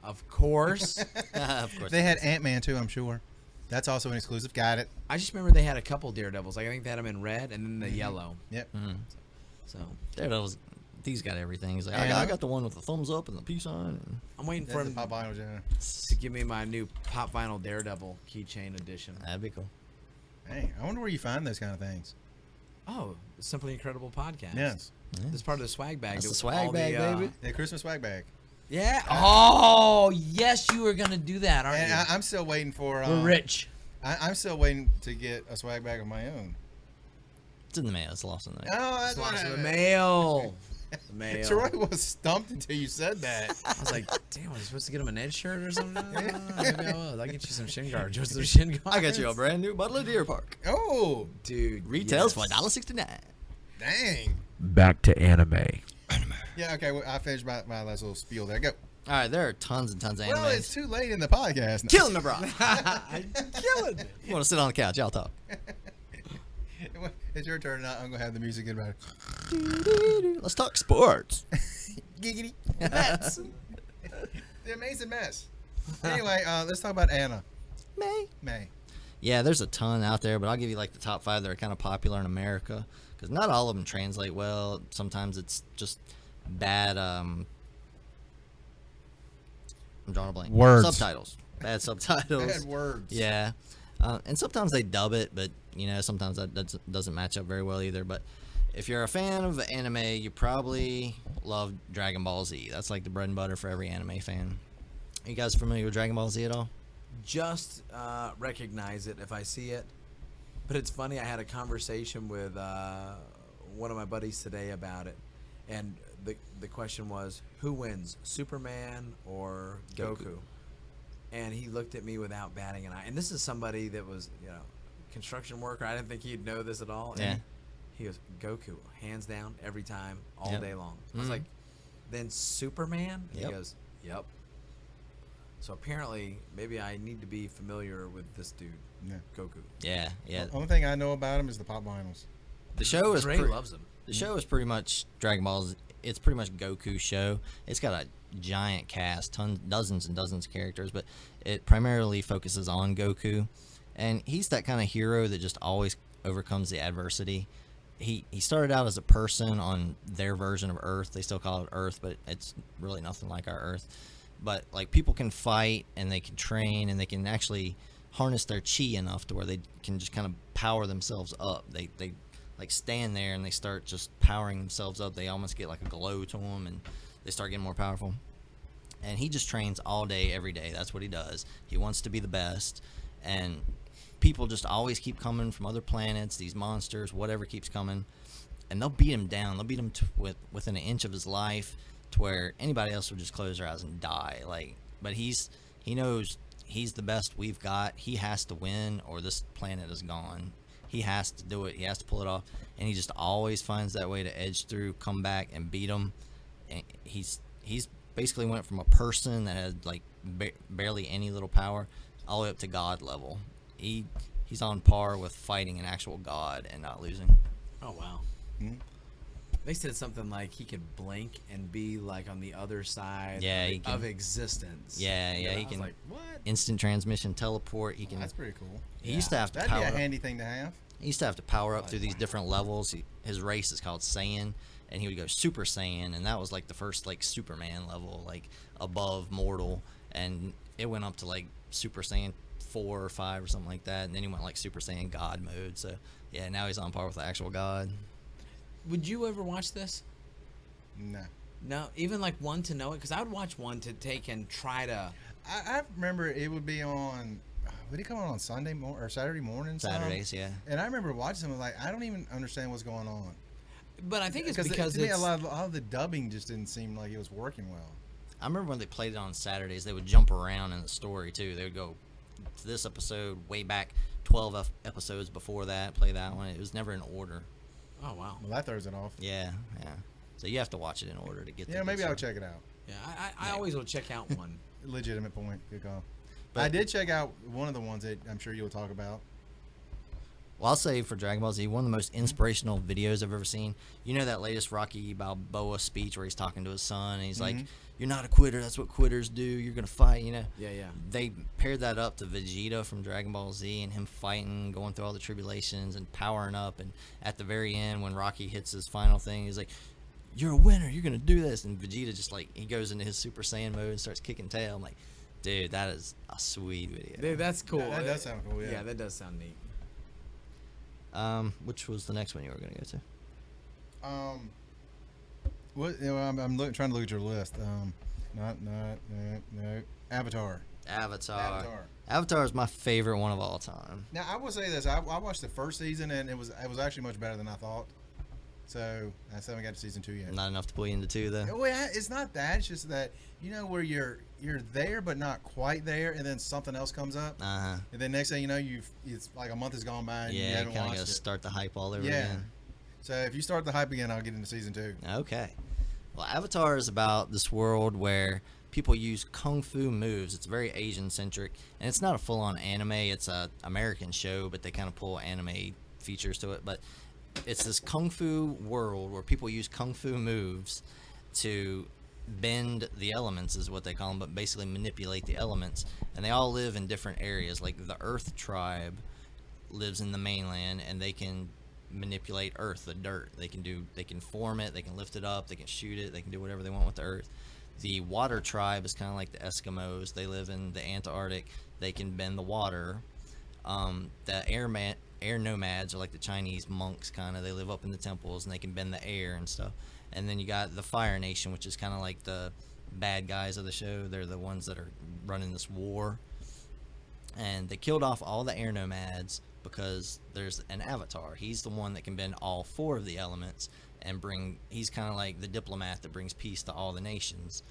Of course. Of course. They had Ant-Man too, I'm sure. That's also an exclusive. Got it. I just remember they had a couple Daredevils. Like I think they had them in red and then the yellow. Yep. So Daredevil's. He's got everything. He's like, Yeah. I got the one with the thumbs up and the peace sign. And I'm waiting That's for the him pop vinyl, yeah. to give me my new Pop Vinyl Daredevil keychain edition. that'd be cool. Hey, I wonder where you find those kind of things. Oh, the Simply Incredible podcast. Yes. This is part of the swag bag. That's the All swag bag, baby. The Christmas swag bag. Yeah. Oh, yes, you were gonna do that, aren't And you? I'm still waiting for. We're rich. I'm still waiting to get a swag bag of my own. It's in the mail. It's lost in the mail. Oh, that's It's what lost in the happened. mail. The mail. Troy was stumped until you said that. I was like, damn, was I supposed to get him an Ed shirt or something? Maybe I was. I'll get you some shin guards. Just some shin guards. I got you a brand new bottle of Deer Park. Oh, Dude. Retails yes. for $1.69. dang. Back to anime. Yeah, okay. Well, I finished my last little spiel there. Go. All right, there are tons and tons of Well, animes. it's too late in the podcast. Killing me, bro. Killing it. You want to sit on the couch? Y'all talk. It's your turn now. I'm going to have the music in my. Let's talk sports. Giggity. Mess. The amazing mess. Anyway, let's talk about Anna. May. Yeah, there's a ton out there, but I'll give you like the top 5 that are kind of popular in America because not all of them translate well. Sometimes it's just bad. I'm drawing a blank. Words. Subtitles. Bad subtitles. Bad words. Yeah. And sometimes they dub it, but sometimes that doesn't match up very well either. But if you're a fan of anime, you probably love Dragon Ball Z. That's like the bread and butter for every anime fan. Are you guys familiar with Dragon Ball Z at all? Just recognize it if I see it. But it's funny, I had a conversation with one of my buddies today about it. And the question was, who wins, Superman or Goku? And he looked at me without batting an eye. And this is somebody that was, construction worker. I didn't think he'd know this at all. Yeah. And he goes, Goku, hands down, every time, all Yep. day long. I was like, then Superman? And Yep. he goes, yep. So apparently, maybe I need to be familiar with this dude, Yeah. Goku. Yeah. The only thing I know about him is the pop vinyls. The show is Dre loves him. The show is pretty much Dragon Ball's. It's pretty much Goku's show. It's got a giant cast, dozens and dozens of characters, but it primarily focuses on Goku, and he's that kind of hero that just always overcomes the adversity. He started out as a person on their version of Earth. They still call it Earth, but it's really nothing like our Earth. But like people can fight and they can train and they can actually harness their chi enough to where they can just kind of power themselves up. They like stand there and they start just powering themselves up. They almost get like a glow to them and they start getting more powerful. And he just trains all day, every day. That's what he does. He wants to be the best. And people just always keep coming from other planets, these monsters, whatever keeps coming, and they'll beat him down. They'll beat him within an inch of his life, to where anybody else would just close their eyes and die. Like, but he knows he's the best we've got. He has to win, or this planet is gone. He has to do it. He has to pull it off, and he just always finds that way to edge through, come back, and beat him. And he's basically went from a person that had like barely any little power all the way up to God level. He's on par with fighting an actual god and not losing. Oh wow. Mm-hmm. They said something like he could blink and be like on the other side of existence. Yeah, yeah. He can like, what? Instant transmission, teleport. He can. That's pretty cool. He used to have to That'd power be a handy thing to have. He used to have to power up through these different levels. His race is called Saiyan, and he would go Super Saiyan, and that was like the first like Superman level, like above mortal, and it went up to like Super Saiyan 4 or 5 or something like that, and then he went like Super Saiyan God mode. So yeah, now he's on par with the actual God. Would you ever watch this? No. No, even like one to know it, because I would watch one to take and try to. I remember it would be on. Would it come on Sunday or Saturday morning? Saturdays, yeah. And I remember watching them. Like, I don't even understand what's going on. But I think it's because to me, a lot of the dubbing just didn't seem like it was working well. I remember when they played it on Saturdays, they would jump around in the story too. They would go to this episode way back 12 episodes before that, play that one. It was never in order. Oh wow. Well, that throws it off. Yeah, yeah. So you have to watch it in order to get. Yeah, maybe I'll check it out. Yeah, I always will check out one. Legitimate point. Good call. But I did check out one of the ones that I'm sure you'll talk about. Well, I'll say for Dragon Ball Z, one of the most inspirational videos I've ever seen. You know that latest Rocky Balboa speech where he's talking to his son, and he's like, "You're not a quitter. That's what quitters do. You're gonna fight." You know. Yeah, yeah. They paired that up to Vegeta from Dragon Ball Z and him fighting, going through all the tribulations and powering up. And at the very end, when Rocky hits his final thing, he's like, "You're a winner. You're gonna do this." And Vegeta just like he goes into his Super Saiyan mode and starts kicking tail. I'm like, dude, that is a sweet video. Dude, that's cool. That does sound cool. Yeah. Yeah, that does sound neat. Which was the next one you were going to go to? What? You know, I'm trying to look at your list. No. Avatar. Avatar is my favorite one of all time. Now I will say this: I watched the first season and it was actually much better than I thought. So I still haven't got to season 2 yet. Not enough to pull you into 2 though. Well, yeah, it's not that. It's just that where you're there but not quite there, and then something else comes up. Uh-huh. And then next thing you know, it's like a month has gone by and you haven't watched it. Yeah, kind of got to start the hype all over again. So if you start the hype again, I'll get into season 2. Okay. Well, Avatar is about this world where people use kung fu moves. It's very Asian centric, and it's not a full-on anime. It's a American show, but they kind of pull anime features to it. But it's this kung fu world where people use kung fu moves to bend the elements, is what they call them, but basically manipulate the elements. And they all live in different areas. Like the Earth tribe lives in the mainland, and they can manipulate Earth, the dirt. They can form it, they can lift it up, they can shoot it, they can do whatever they want with the Earth. The Water tribe is kind of like the Eskimos. They live in the Antarctic. They can bend the water. The air nomads are like the Chinese monks, kind of. They live up in the temples and they can bend the air and stuff. And then you got the Fire Nation, which is kind of like the bad guys of the show. They're the ones that are running this war. And they killed off all the air nomads because there's an Avatar. He's the one that can bend all 4 of the elements and he's kind of like the diplomat that brings peace to all the nations.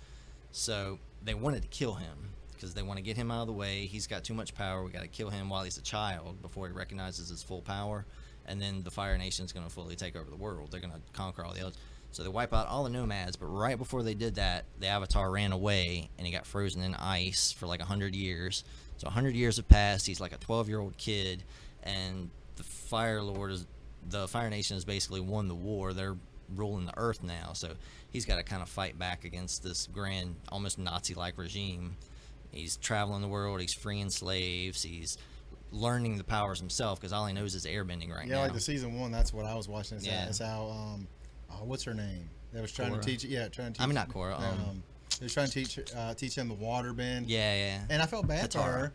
So they wanted to kill him because they want to get him out of the way. He's got too much power. We got to kill him while he's a child before he recognizes his full power. And then the Fire Nation's going to fully take over the world. They're going to conquer all the others. So they wipe out all the nomads, but right before they did that, the Avatar ran away, and he got frozen in ice for like 100 years. So 100 years have passed. He's like a 12-year-old kid, and the Fire Nation has basically won the war. They're ruling the Earth now, so he's got to kind of fight back against this grand, almost Nazi-like regime. He's traveling the world. He's freeing slaves. He's learning the powers himself because all he knows is airbending now. Yeah, like the season 1, that's what I was watching. It's how what's her name? That was trying to teach. Yeah, trying to teach. I mean, not Korra. They was trying to teach him the water bend. Yeah. And I felt bad for her.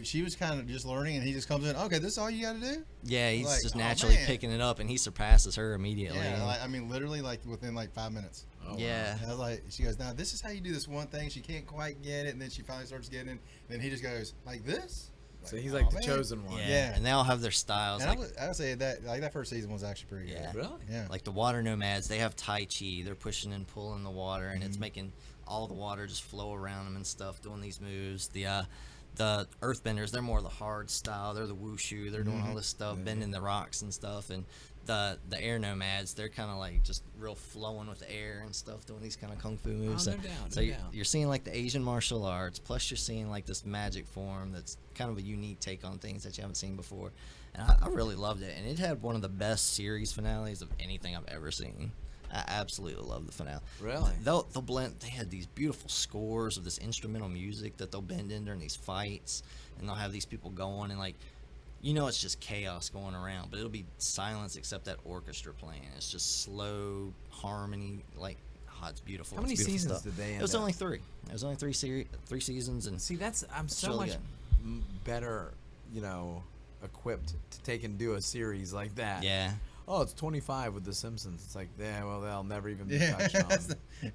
She was kind of just learning, and he just comes in. Okay, this is all you got to do. Yeah, he's like, just naturally picking it up, and he surpasses her immediately. Yeah, literally, within 5 minutes. Oh, yeah. Wow. I was like, she goes, now this is how you do this one thing. She can't quite get it, and then she finally starts getting it. And then he just goes like this. So he's like the chosen one. Yeah. And they all have their styles. And I would say that that first season was actually pretty good. Really? Yeah. Like the water nomads, they have Tai Chi. They're pushing and pulling the water, and it's making all the water just flow around them and stuff, doing these moves. The earthbenders, they're more the hard style. They're the wushu. They're doing all this stuff, bending the rocks and stuff. And the air nomads, they're kind of like just real flowing with the air and stuff, doing these kind of kung fu moves. Oh, no doubt, so no doubt. you're seeing like the Asian martial arts, plus you're seeing like this magic form that's kind of a unique take on things that you haven't seen before. And I really loved it. And it had one of the best series finales of anything I've ever seen. I absolutely love the finale. Really? They'll blend. They had these beautiful scores of this instrumental music that they'll bend in during these fights, and they'll have these people going and like, it's just chaos going around, but it'll be silence except that orchestra playing. It's just slow harmony, like, it's beautiful. How many beautiful seasons stuff. did they end It was up? only 3. It was only 3 seasons, and See, I'm so really much good. better, equipped to take and do a series like that. Yeah. Oh, it's 25 with The Simpsons. It's like, they'll never even be touched on.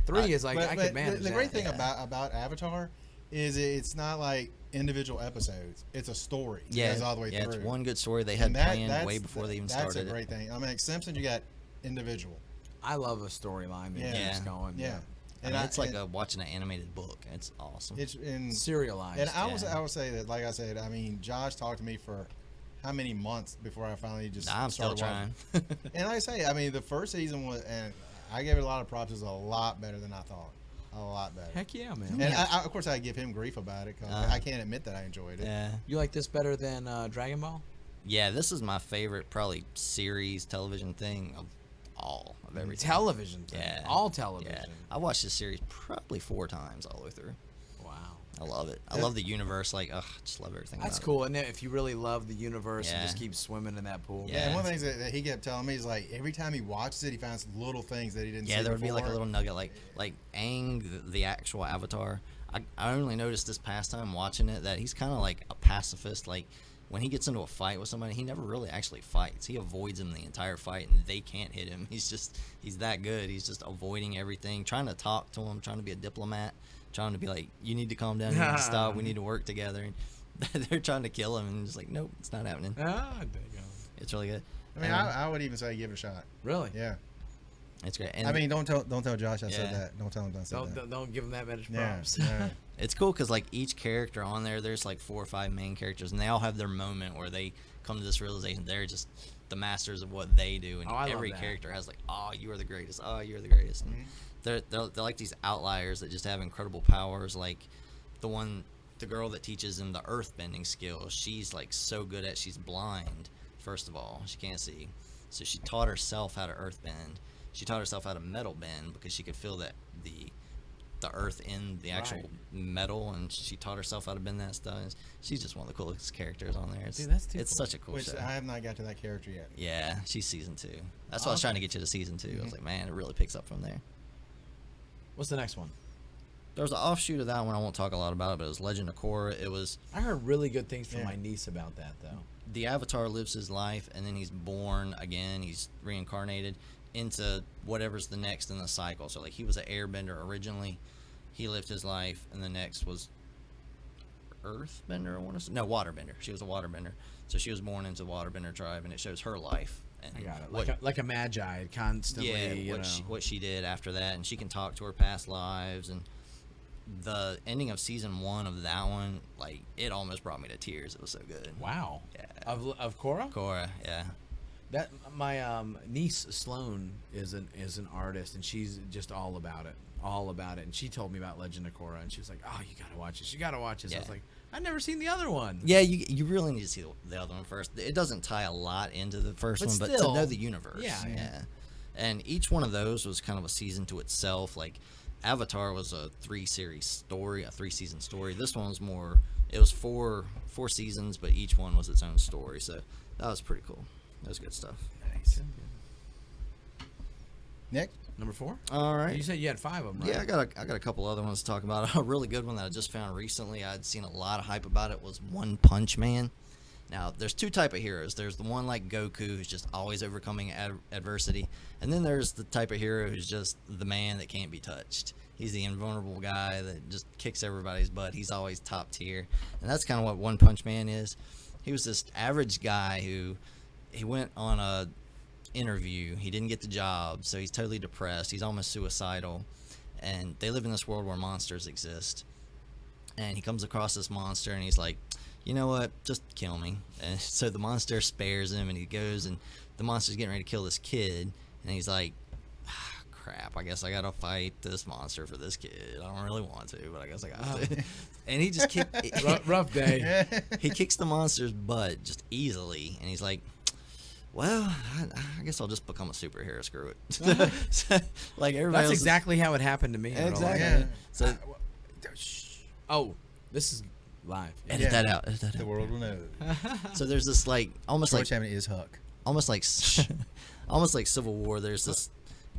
3 is like, I could manage the great thing about Avatar is it's not like individual episodes. It's a story. Yeah, It goes all the way through. it's one good story they had planned way before they even started That's a great thing. I mean, Simpsons, you got individual. I love a storyline that keeps going. Yeah. And it's like watching an animated book. It's awesome. It's serialized. And I will say that, like I said, I mean, Josh talked to me for how many months before I finally just I'm still trying. And like I say, I mean, the first season was, and I gave it a lot of props, it was a lot better than I thought. A lot better. Heck yeah, man. And of course, I give him grief about it because I can't admit that I enjoyed it. Yeah. You like this better than Dragon Ball? Yeah, this is my favorite, probably series, television thing of everything. Television thing. Yeah. All television. Yeah. I watched this series probably 4 times all the way through. Wow. I love it. I love the universe. Like, just love everything. That's about cool, isn't it? If you really love the universe and Yeah. just keep swimming in that pool. Yeah, and one of the things that he kept telling me is like every time he watches it, he finds little things that he didn't see Yeah, there would be like a before. little nugget, like Aang, the actual Avatar. I only noticed this past time watching it that he's kind of like a pacifist. Like when he gets into a fight with somebody, he never really actually fights. He avoids them the entire fight, and they can't hit him. He's that good. He's just avoiding everything, trying to talk to him, trying to be a diplomat, trying to be like, you need to calm down, you need to stop, we need to work together. And they're trying to kill him, and he's like, nope, it's not happening. Ah, there you go. It's really good. I mean, I would even say give it a shot. Really? Yeah. It's great. And I mean, don't tell Josh I said Yeah. that. Don't tell him I said that. Don't give him that much Yeah. props. Yeah. it's cool because like each character on there's like 4 or 5 main characters, and they all have their moment where they come to this realization they're just the masters of what they do, and Oh, I love every that. character has like, oh, you are the greatest, oh, you're the greatest. And they're like these outliers that just have incredible powers. Like the girl that teaches them the earth bending skill, she's like so good at, she's blind, first of all, she can't see, so she taught herself how to earth bend. She taught herself how to metal bend because she could feel that the earth in the actual metal, and she taught herself how to bend that stuff. She's just one of the coolest characters on there. Dude, that's too it's cool. such a cool Which show. I have not got to that character yet. Yeah, she's season 2. That's why I was trying to get you to season 2. I was like, man, it really picks up from there. What's the next one? There was an offshoot of that one. I won't talk a lot about it, but it was Legend of Korra. It was I heard really good things from Yeah. my niece about that, though. the Avatar lives his life, and then he's born again. He's reincarnated into whatever's the next in the cycle. So like he was an airbender originally. He lived his life, and the next was earthbender, I want to say. No, waterbender. She was a waterbender. So she was born into the waterbender tribe, and it shows her life. And I got it. what- Like a magi, constantly. yeah, you know. what she did after that, and she can talk to her past lives. And the ending of season 1 of that one, like it almost brought me to tears. It was so good. Wow. Yeah. Of Korra? Korra, yeah. That my niece Sloan is an artist, and she's just all about it. And she told me about Legend of Korra, and she was like, "Oh, you gotta watch this. You gotta watch this." I was Yeah. like, "I've never seen the other one." Yeah, you really need to see the other one first. It doesn't tie a lot into the first But one, but still, to know the universe. yeah. And each one of those was kind of a season to itself. Like Avatar was a 3-series story, a 3-season story. This one was more. It was four seasons, but each one was its own story. So that was pretty cool. That was good stuff. Nice. Nick? Number 4. All right. You said you had 5 of them, right? Yeah, I got a couple other ones to talk about. A really good one that I just found recently. I'd seen a lot of hype about it. Was One Punch Man. Now, there's two type of heroes. There's the one like Goku who's just always overcoming adversity, and then there's the type of hero who's just the man that can't be touched. He's the invulnerable guy that just kicks everybody's butt. He's always top tier, and that's kind of what One Punch Man is. He was this average guy who he went on a interview. He didn't get the job, so he's totally depressed. He's almost suicidal, and they live in this world where monsters exist. And he comes across this monster, and he's like, you know what, just kill me. And so the monster spares him, and he goes, and the monster's getting ready to kill this kid, and he's like, crap, I guess I gotta fight this monster for this kid. I don't really want to, but I guess I got to. And he just rough day. He kicks the monster's butt just easily, and he's like, well, I guess I'll just become a superhero. Screw it. So, like everybody. That's else exactly how it happened to me. Exactly. Yeah. So, oh, this is live. edit that out. Edit that The out. world will know. So there's this like almost Troy like Chapman is Huck. almost like Civil War. There's this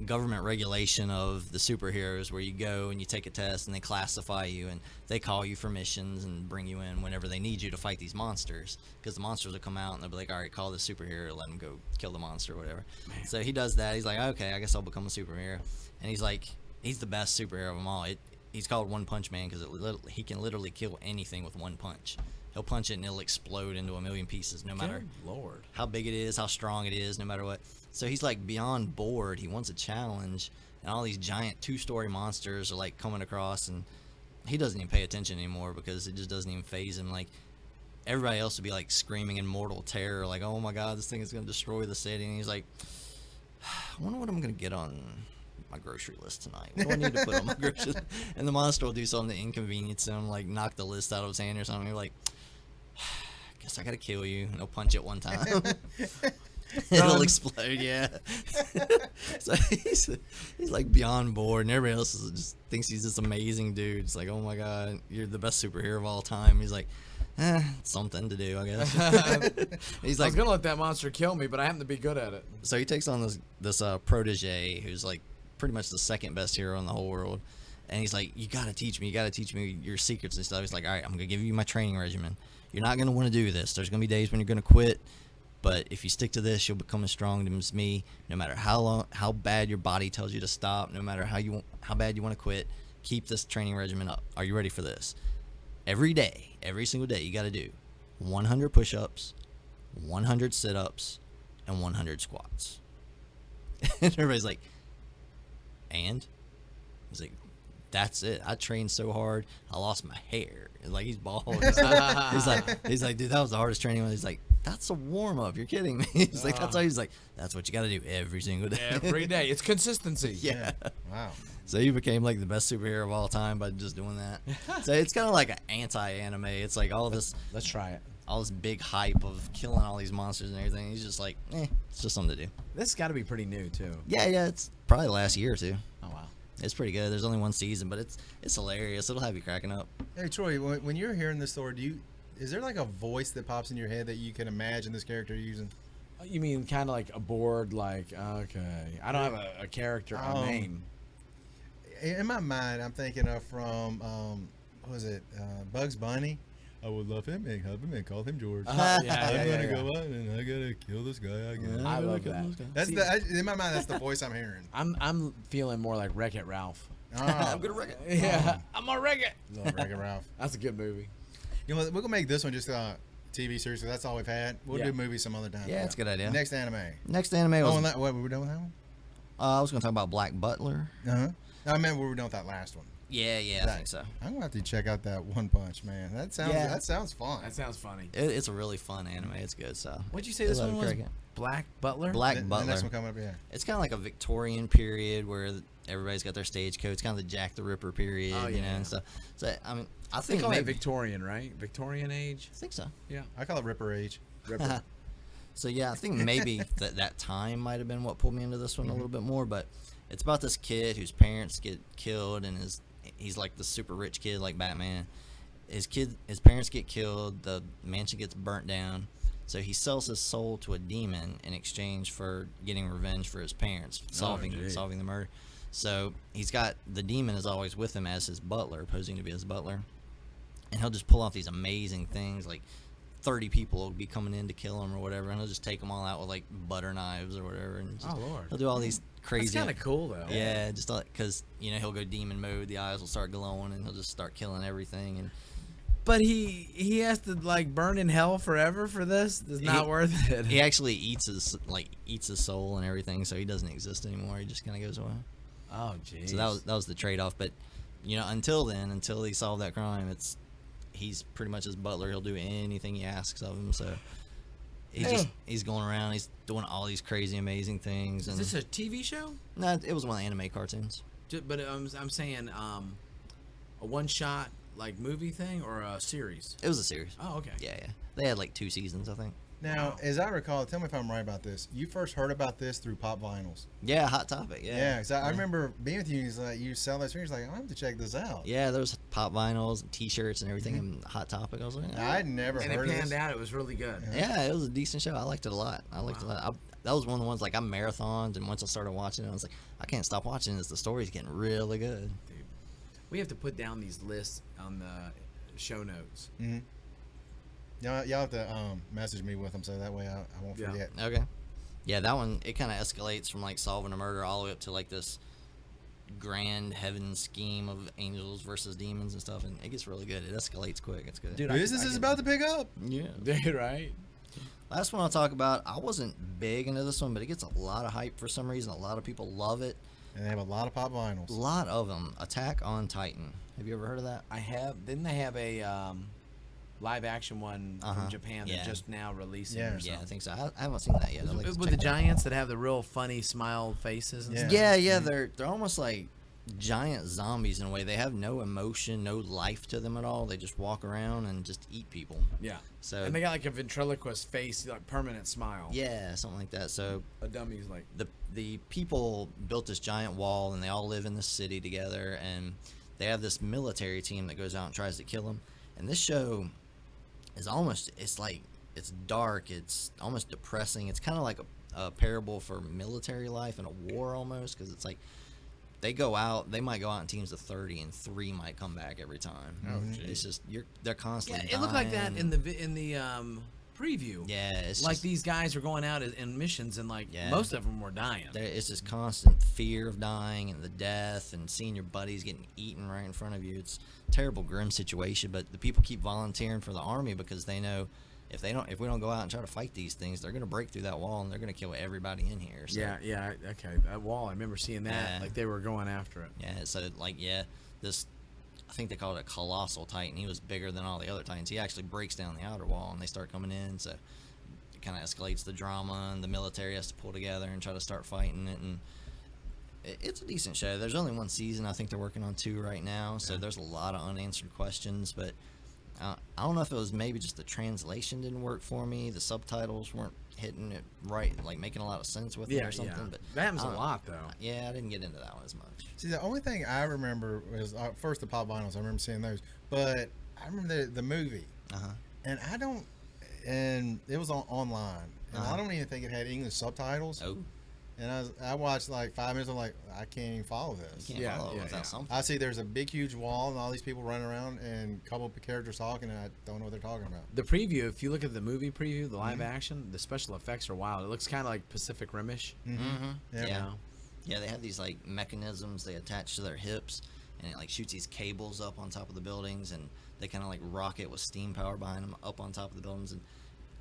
government regulation of the superheroes where you go and you take a test and they classify you and they call you for missions and bring you in whenever they need you to fight these monsters, because the monsters will come out and they'll be like, all right, call the superhero, let him go kill the monster or whatever. Man. So he does that. He's like, okay, I guess I'll become a superhero. And he's like, he's the best superhero of them all. He's called One Punch Man because he can literally kill anything with one punch. He'll punch it and it'll explode into a million pieces, no matter Good Lord. how big it is, how strong it is, no matter what. So he's like beyond bored. He wants a challenge, and all these giant 2-story monsters are like coming across, and he doesn't even pay attention anymore because it just doesn't even faze him. Like everybody else would be like screaming in mortal terror, like, "Oh my God, this thing is gonna destroy the city!" And he's like, "I wonder what I'm gonna get on my grocery list tonight. What do I need to put on my grocery list?" And the monster will do something to inconvenience him, like knock the list out of his hand or something. You're like, "Guess I gotta kill you," and he'll punch it one time. It'll explode, yeah. So he's like beyond bored, and everybody else just thinks he's this amazing dude. It's like, oh my God, you're the best superhero of all time. He's like, something to do, I guess. He's I like, was gonna let that monster kill me, but I happen to be good at it. so he takes on this protege who's like pretty much the second best hero in the whole world, and he's like, you gotta teach me your secrets and stuff. He's like, all right, I'm gonna give you my training regimen. You're not gonna want to do this. There's gonna be days when you're gonna quit. But if you stick to this, you'll become as strong as me. No matter how bad your body tells you to stop, no matter how bad you want to quit, keep this training regimen up. Are you ready for this? Every day, every single day, you got to do 100 push-ups, 100 sit-ups, and 100 squats. And everybody's like, and? He's like, that's it. I trained so hard, I lost my hair. Like, he's bald. He's like, dude, that was the hardest training. He's like, that's a warm-up. You're kidding me. He's like, that's how he's like, that's what you got to do every single day. Every day. It's consistency. Yeah. Wow. So he became like the best superhero of all time by just doing that. So it's kind of like an anti-anime. It's like all this, Let's try it. all this big hype of killing all these monsters and everything. He's just like, it's just something to do. This has got to be pretty new too. Yeah. It's probably the last year or two. Oh wow. It's pretty good. There's only one season, but it's hilarious. It'll have you cracking up. Hey Troy, when you're hearing this story, is there like a voice that pops in your head that you can imagine this character using? You mean kind of like a board, like, okay. I don't have a character, a name. In my mind, I'm thinking of from, what was it, Bugs Bunny? I would love him and have him and call him George. Yeah, I'm yeah, gonna yeah. go out and I gotta kill this guy again. I love that. That's See, in my mind. That's the voice I'm hearing. I'm feeling more like Wreck-It Ralph. Oh, I'm gonna wreck it. Yeah, I'm gonna wreck it. Love Wreck-It Ralph. That's a good movie. You know what? We're gonna make this one just a TV series. So that's all we've had. We'll do movies some other time. Yeah, it's a good idea. Next anime. Next anime was. Oh, and that, what, we were done with that one? I was gonna talk about Black Butler. No, I meant we were done with that last one. Yeah, I think so. I'm gonna have to check out that One Punch Man. That sounds fun. That sounds funny. It's a really fun anime. It's good. So. What'd you say this one was? Black Butler? Black The Butler. next one coming up, yeah. It's kind of like a Victorian period where everybody's got their stagecoach. It's kind of the Jack the Ripper period, Oh, you know, yeah. and stuff. So I mean, I They think call it maybe Victorian, right? Victorian age? I think so. Yeah. I call it Ripper Age. Ripper. So yeah, I think maybe that time might have been what pulled me into this one a little bit more. But it's about this kid whose parents get killed, and he's like the super rich kid like Batman. His parents get killed. The mansion gets burnt down. So he sells his soul to a demon in exchange for getting revenge for his parents, solving the murder. So he's got the demon is always with him as his butler, posing to be his butler, and he'll just pull off these amazing things like 30 people will be coming in to kill him or whatever, and he'll just take them all out with like butter knives or whatever, and just, Lord, he'll do all these crazy. That's kind of cool though. Yeah, just because he'll go demon mode, the eyes will start glowing, and he'll just start killing everything. And but he has to like burn in hell forever for this. It's not worth it. He actually eats his soul and everything, so he doesn't exist anymore. He just kind of goes away. Oh, jeez. So that was the trade-off. But until then, until he solved that crime, he's pretty much his butler. He'll do anything he asks of him. So he's going around. He's doing all these crazy, amazing things. Is this a TV show? No, it was one of the anime cartoons. But I'm saying a one-shot like movie thing or a series? It was a series. Oh, okay. Yeah. They had like 2 seasons, I think. Now, as I recall, tell me if I'm right about this. You first heard about this through Pop Vinyls. Yeah, Hot Topic. Yeah. Yeah, because I remember being with you. He's like, you sell that. He's like, I have to check this out. Yeah, there was Pop Vinyls and T-shirts and everything in Hot Topic. I was like, I'd never heard of this. And it panned out. It was really good. Yeah, it was a decent show. I liked it a lot. I liked it a lot. That was one of the ones, like, I marathoned, and once I started watching it, I was like, I can't stop watching this. The story's getting really good. Dude, we have to put down these lists on the show notes. Mm-hmm. Y'all have to message me with them so that way I won't forget. Okay. Yeah, that one, it kind of escalates from, like, solving a murder all the way up to, like, this grand heaven scheme of angels versus demons and stuff, and it gets really good. It escalates quick. It's good. Dude, Business is about to pick up. Yeah. Dude, right? Last one I'll talk about, I wasn't big into this one, but it gets a lot of hype for some reason. A lot of people love it. And they have a lot of Pop Vinyls. A lot of them. Attack on Titan. Have you ever heard of that? I have. Didn't they have a live action one from Japan that just now releasing? Yeah. Or something? Yeah, I think so. I haven't seen that yet. I'd like to With check the that giants that have the real funny smile faces and Yeah. stuff? Yeah, they're almost like giant zombies in a way. They have no emotion, no life to them at all. They just walk around and just eat people. Yeah. So And they got like a ventriloquist face, like permanent smile. yeah, something like that. So A dummy's like. the people built this giant wall, and they all live in this city together, and they have this military team that goes out and tries to kill them. And this show is almost, it's dark, it's almost depressing. It's kind of like a parable for military life and a war almost, because it's like they might go out in teams of 30 and 3 might come back every time. Oh, it's just they're constantly Yeah, it looked like that dying. in the preview. Yeah, it's like just, these guys were going out in missions and like Yeah. most of them were dying. it's this constant fear of dying and the death and seeing your buddies getting eaten right in front of you. It's a terrible, grim situation, but the people keep volunteering for the army because they know if we don't go out and try to fight these things, they're going to break through that wall and they're going to kill everybody in here. So, Yeah, okay. That wall, I remember seeing that. Yeah. Like they were going after it. Yeah, so this, I think they call it a colossal titan. He was bigger than all the other titans. He actually breaks down the outer wall and they start coming in. So it kind of escalates the drama, and the military has to pull together and try to start fighting it. And it's a decent show. There's only 1 season. I think they're working on 2 right now. So there's a lot of unanswered questions, but I don't know if it was maybe just the translation didn't work for me. The subtitles weren't hitting it right, like making a lot of sense with it or something. Yeah. But That happens a I don't- lot though. Yeah, I didn't get into that one as much. See, the only thing I remember was first the Pop Vinyls. I remember seeing those, but I remember the movie, and and it was online, and I don't even think it had English subtitles. Oh, And I watched like 5 minutes. I'm like, I can't even follow this. you can't follow it yeah, without yeah. something. I see there's a big, huge wall and all these people running around and a couple of characters talking, and I don't know what they're talking about. The preview, if you look at the movie preview, the live action, the special effects are wild. It looks kind of like Pacific Rim-ish. Yeah. You know? Yeah, they have these like mechanisms they attach to their hips, and it like shoots these cables up on top of the buildings, and they kind of like rocket with steam power behind them up on top of the buildings. And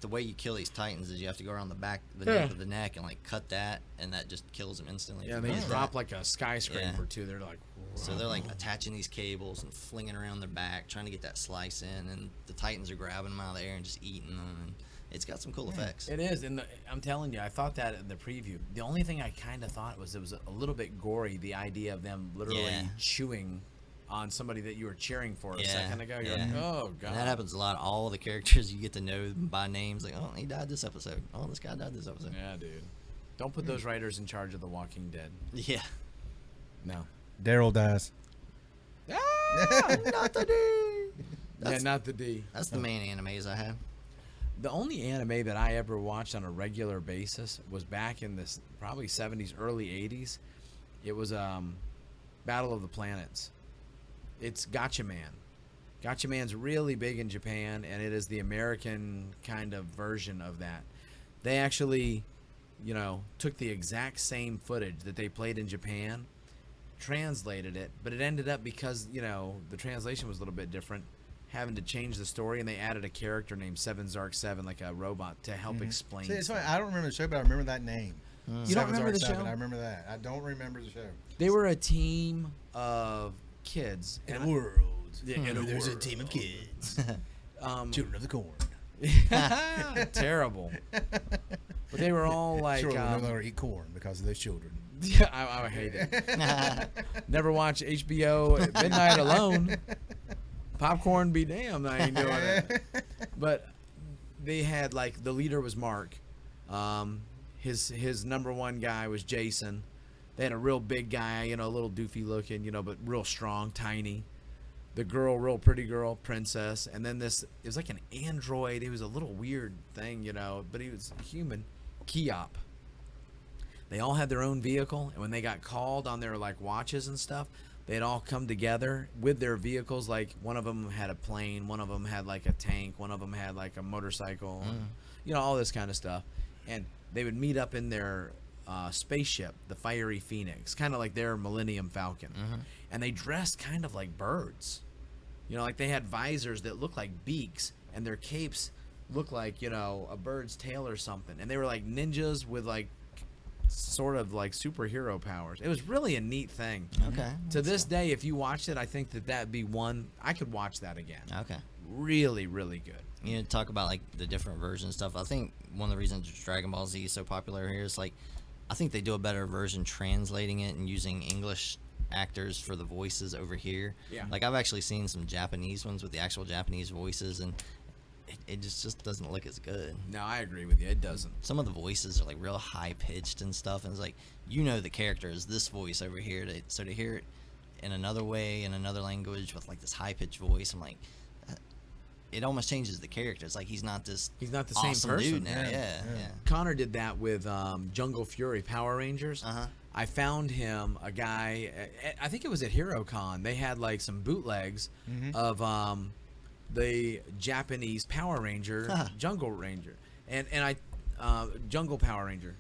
the way you kill these titans is you have to go around the back, the nape of the neck, and like cut that, and that just kills them instantly. Yeah, If they you miss drop that. like a skyscraper too. They're like, So they're like attaching these cables and flinging around their back, trying to get that slice in, and the titans are grabbing them out of the air and just eating them. And it's got some cool effects. It is, and I'm telling you, I thought that in the preview. The only thing I kind of thought was it was a little bit gory. The idea of them literally chewing on somebody that you were cheering for a second ago. You're like, oh god. And that happens a lot. All the characters you get to know by names, like, oh, he died this episode. Oh, this guy died this episode. Yeah, dude. Don't put those writers in charge of The Walking Dead. Yeah. No. Daryl dies. Ah! Not the D. Yeah, not the D. That's the main animes I have. The only anime that I ever watched on a regular basis was back in this probably 70s, early 80s. It was Battle of the Planets. It's Gotcha Man. Gotcha-man's really big in Japan, and it is the American kind of version of that. They actually, took the exact same footage that they played in Japan, translated it, but it ended up because, the translation was a little bit different, having to change the story, and they added a character named Seven Zark 7, like a robot, to help explain. See, it's funny. I don't remember the show, but I remember that name. You don't remember the show? I remember that. I don't remember the show. They were a team of kids. In a world. Yeah, there's a team of kids. Children of the corn. Terrible. But they were all like... Children no longer eat corn because of those children. Yeah, I hate it. Never watch HBO at midnight alone. Popcorn be damned, I ain't doing it. But they had, like, the leader was Mark. His number one guy was Jason. They had a real big guy, a little doofy looking, but real strong, tiny. The girl, real pretty girl, Princess. And then it was like an android. It was a little weird thing, but he was human. Kiop. They all had their own vehicle, and when they got called on their, like, watches and stuff, they'd all come together with their vehicles. Like, one of them had a plane, one of them had, like, a tank, one of them had, like, a motorcycle, all this kind of stuff. And they would meet up in their spaceship, the Fiery Phoenix, kind of like their Millennium Falcon. And they dressed kind of like birds. Like they had visors that looked like beaks, and their capes looked like, a bird's tail or something. And they were like ninjas with, like, sort of like superhero powers. It was really a neat thing. Okay. To this day, if you watched it, I think that'd be one I could watch that again. Okay. Really, really good. Talk about like the different version stuff. I think one of the reasons Dragon Ball Z is so popular here is like, I think they do a better version translating it and using English actors for the voices over here. Yeah. Like I've actually seen some Japanese ones with the actual Japanese voices, and it just doesn't look as good. No, I agree with you. It doesn't. Some of the voices are like real high pitched and stuff, and it's like the character is this voice over here. So to hear it in another way, in another language with like this high pitched voice, I'm like, it almost changes the character. It's like he's not the same awesome person dude now. Yeah. Connor did that with Jungle Fury Power Rangers. I found him a guy. I think it was at HeroCon. They had like some bootlegs of the Japanese Power Ranger, Jungle Ranger, and I Jungle Power Ranger,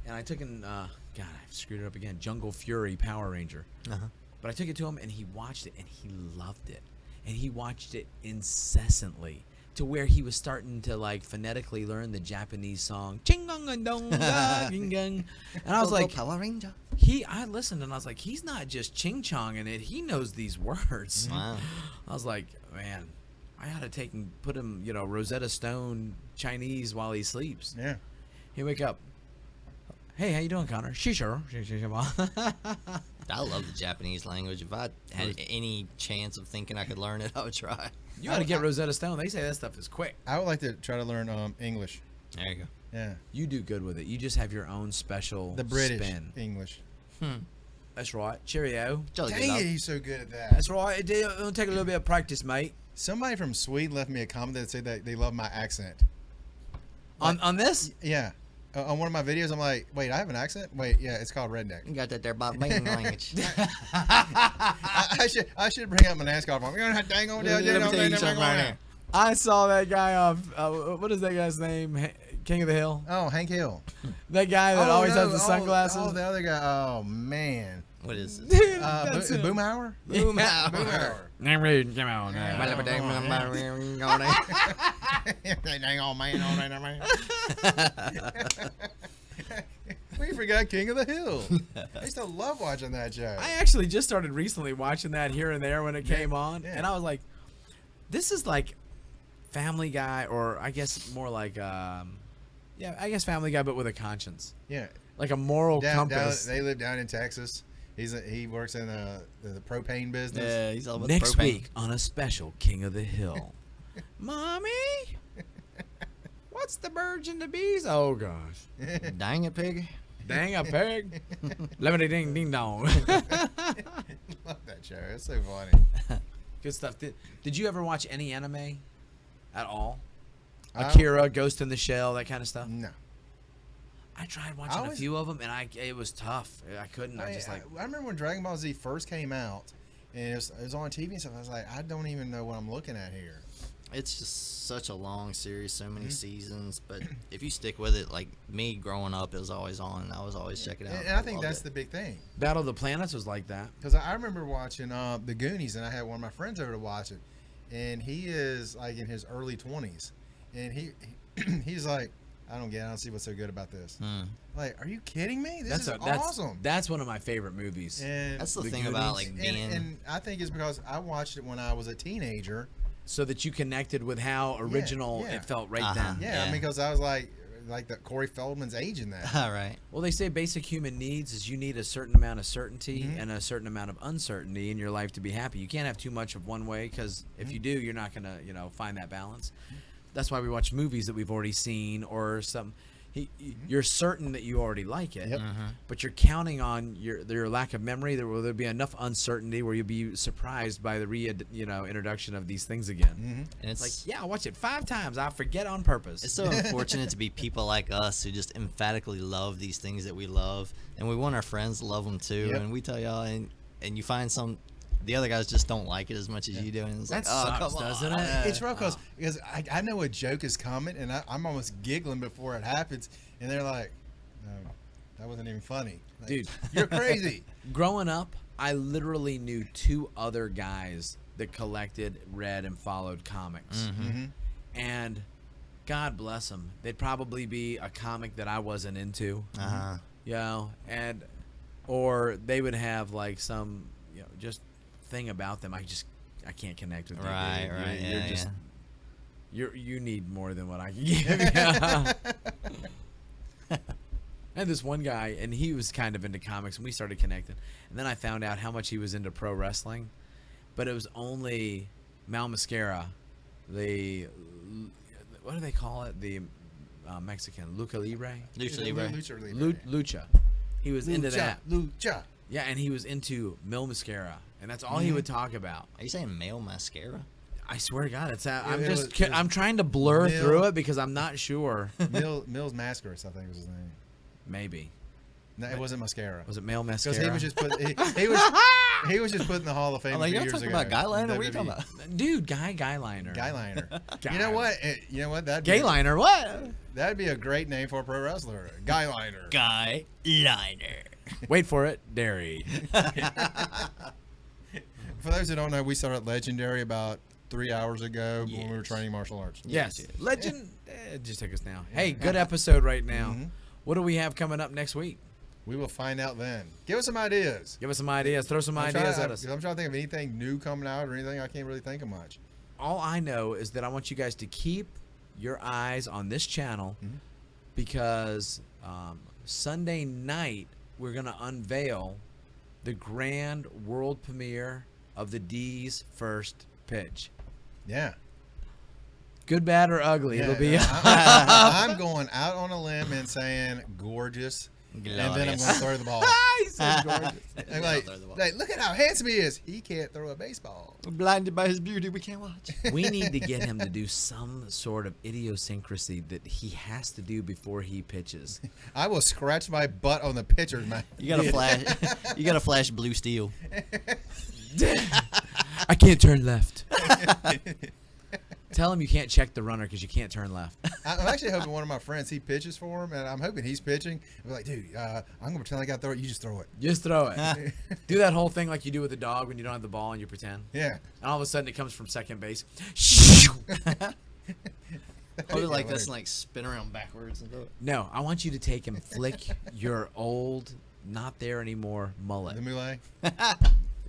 and I took God, I screwed it up again. Jungle Fury Power Ranger. But I took it to him, and he watched it, and he loved it. And he watched it incessantly to where he was starting to like phonetically learn the Japanese song. And I was like, Power Ranger. I listened and I was like, he's not just ching chonging it. He knows these words. Wow. I was like, man, I ought to take and put him, Rosetta Stone Chinese while he sleeps. Yeah. He'd wake up. Hey, how you doing, Connor? Sure. I love the Japanese language. If I had any chance of thinking I could learn it, I would try. You got to get Rosetta Stone. They say that stuff is quick. I would like to try to learn English. There you go. Yeah. You do good with it. You just have your own special The British spin. English. That's right. Cheerio. Dang it, he's so good at that. That's right. It'll take a little bit of practice, mate. Somebody from Sweden left me a comment that said that they love my accent. On this? Yeah. On one of my videos, I'm like, wait, I have an accent? Wait, yeah, it's called redneck. You got that there Barbadian language. I should bring up my NASCAR farm. Dang on, Let me tell you something right here. I saw that guy off. What is that guy's name? King of the Hill. Oh, Hank Hill. That guy that always has the sunglasses. Oh, the other guy. Oh man. What is this? Boomhauer. Boomhauer. Come on. Dang old man. We forgot King of the Hill. I used to love watching that show. I actually just started recently watching that here and there when it came on, and I was like, this is like Family Guy, or I guess more like, I guess Family Guy, but with a conscience. Yeah. Like a moral compass. They live down in Texas. He works in the propane business. Yeah, he's all about Next propane. week on a special King of the Hill. Mommy? What's the birds and the bees? Oh, gosh. Dang it, pig. Dang a pig. Lemony ding ding dong. Love that show. It's so funny. Good stuff. Did you ever watch any anime at all? Akira, Ghost in the Shell, that kind of stuff? No. I tried watching a few of them, and it was tough. I couldn't. I remember when Dragon Ball Z first came out, and it was on TV and stuff. I was like, I don't even know what I'm looking at here. It's just such a long series, so many seasons. But if you stick with it, like me growing up, it was always on. I was always checking it out. And I think that's the big thing. Battle of the Planets was like that. Because I remember watching The Goonies, and I had one of my friends over to watch it, and he is like in his early 20s, and he's like, I don't see what's so good about this. Like, are you kidding me? This is awesome. That's one of my favorite movies. And that's the thing about like being. And I think it's because I watched it when I was a teenager. So that you connected with how original it felt right then. Yeah, I mean, because I was like the Corey Feldman's age in that. All right. Well, they say basic human needs is you need a certain amount of certainty and a certain amount of uncertainty in your life to be happy. You can't have too much of one way, because if you do, you're not gonna, find that balance. That's why we watch movies that we've already seen or something. You're certain that you already like it, but you're counting on your lack of memory. There'll be enough uncertainty where you'll be surprised by the introduction of these things again. And it's like, I'll watch it 5 times. I'll forget on purpose. It's so unfortunate to be people like us who just emphatically love these things that we love, and we want our friends to love them too. And we tell y'all, and you find the other guys just don't like it as much as you do, and it's like, sucks, come on. doesn't it? It's rough because I know a joke is coming, and I'm almost giggling before it happens, and they're like, no, that wasn't even funny. Like, dude, you're crazy. Growing up, I literally knew 2 other guys that collected, read, and followed comics. And God bless them. They'd probably be a comic that I wasn't into, or they would have like some, just thing about them. I can't connect with you. Right. You're just you need more than what I can give you. And this one guy, and he was kind of into comics, and we started connecting. And then I found out how much he was into pro wrestling, but it was only Mal Mascara, what do they call it? The Mexican Lucha Libre. Lucha. He was into that. Lucha. Yeah, and he was into Mil Mascara, and that's all he would talk about. Are you saying male mascara? I swear to God, I'm trying to blur through it because I'm not sure. Mills Mascaris, I think was his name. Maybe. No, it wasn't mascara. Was it male mascara? Because he was just he was just put in the Hall of Fame a few years ago. About guy liner? What are you talking about? Dude, guy liner. Guy liner. You know what? Gay liner. What? That'd be a great name for a pro wrestler. Guy liner. Guy liner. Wait for it, Dairy. For those who don't know, we started Legendary about 3 hours ago when we were training martial arts. Yes. Legend. Just take us now. Hey, good episode right now. What do we have coming up next week? We will find out then. Give us some ideas. Throw some ideas at us. I'm trying to think of anything new coming out or anything. I can't really think of much. All I know is that I want you guys to keep your eyes on this channel because Sunday night we're going to unveil the grand world premiere of the D's first pitch. Yeah. Good, bad, or ugly. It'll be. I'm going out on a limb and saying gorgeous. Glorious. And then I'm going to throw the ball. He said gorgeous. I'm like, look at how handsome he is. He can't throw a baseball. We're blinded by his beauty. We can't watch. We need to get him to do some sort of idiosyncrasy that he has to do before he pitches. I will scratch my butt on the pitcher, man. You got to flash. You got to flash blue steel. I can't turn left. Tell him you can't check the runner because you can't turn left. I'm actually hoping one of my friends, he pitches for him, and I'm hoping he's pitching. I'm like, dude, I'm going to pretend I got to throw it. You just throw it. Just throw it. Do that whole thing like you do with the dog when you don't have the ball and you pretend. Yeah. And all of a sudden it comes from second base. Hold it like this and like spin around backwards and throw it. No, I want you to take and flick your old, not there anymore mullet. The mullet?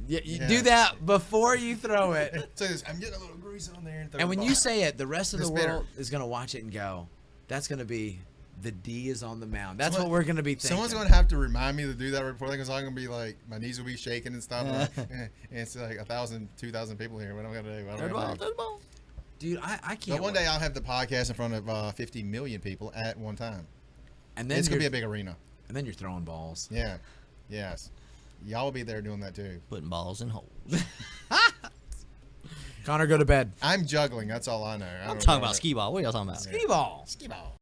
Yeah, you do that before you throw it. So I'm getting a little grease on there. And when you say it, the rest of the world is going to watch it and go, that's going to be the D is on the mound. That's what we're going to be thinking. Someone's going to have to remind me to do that right before, because I'm going to be like, my knees will be shaking and stuff. And it's like 1,000, 2,000 people here. What am I going to do? Dude, I can't. But one day I'll have the podcast in front of 50 million people at one time. And then it's going to be a big arena. And then you're throwing balls. Yeah. Yes. Y'all will be there doing that too. Putting balls in holes. Connor, go to bed. I'm juggling. That's all I know. I'm talking about skee ball. What are y'all talking about? Skee ball. Skee ball.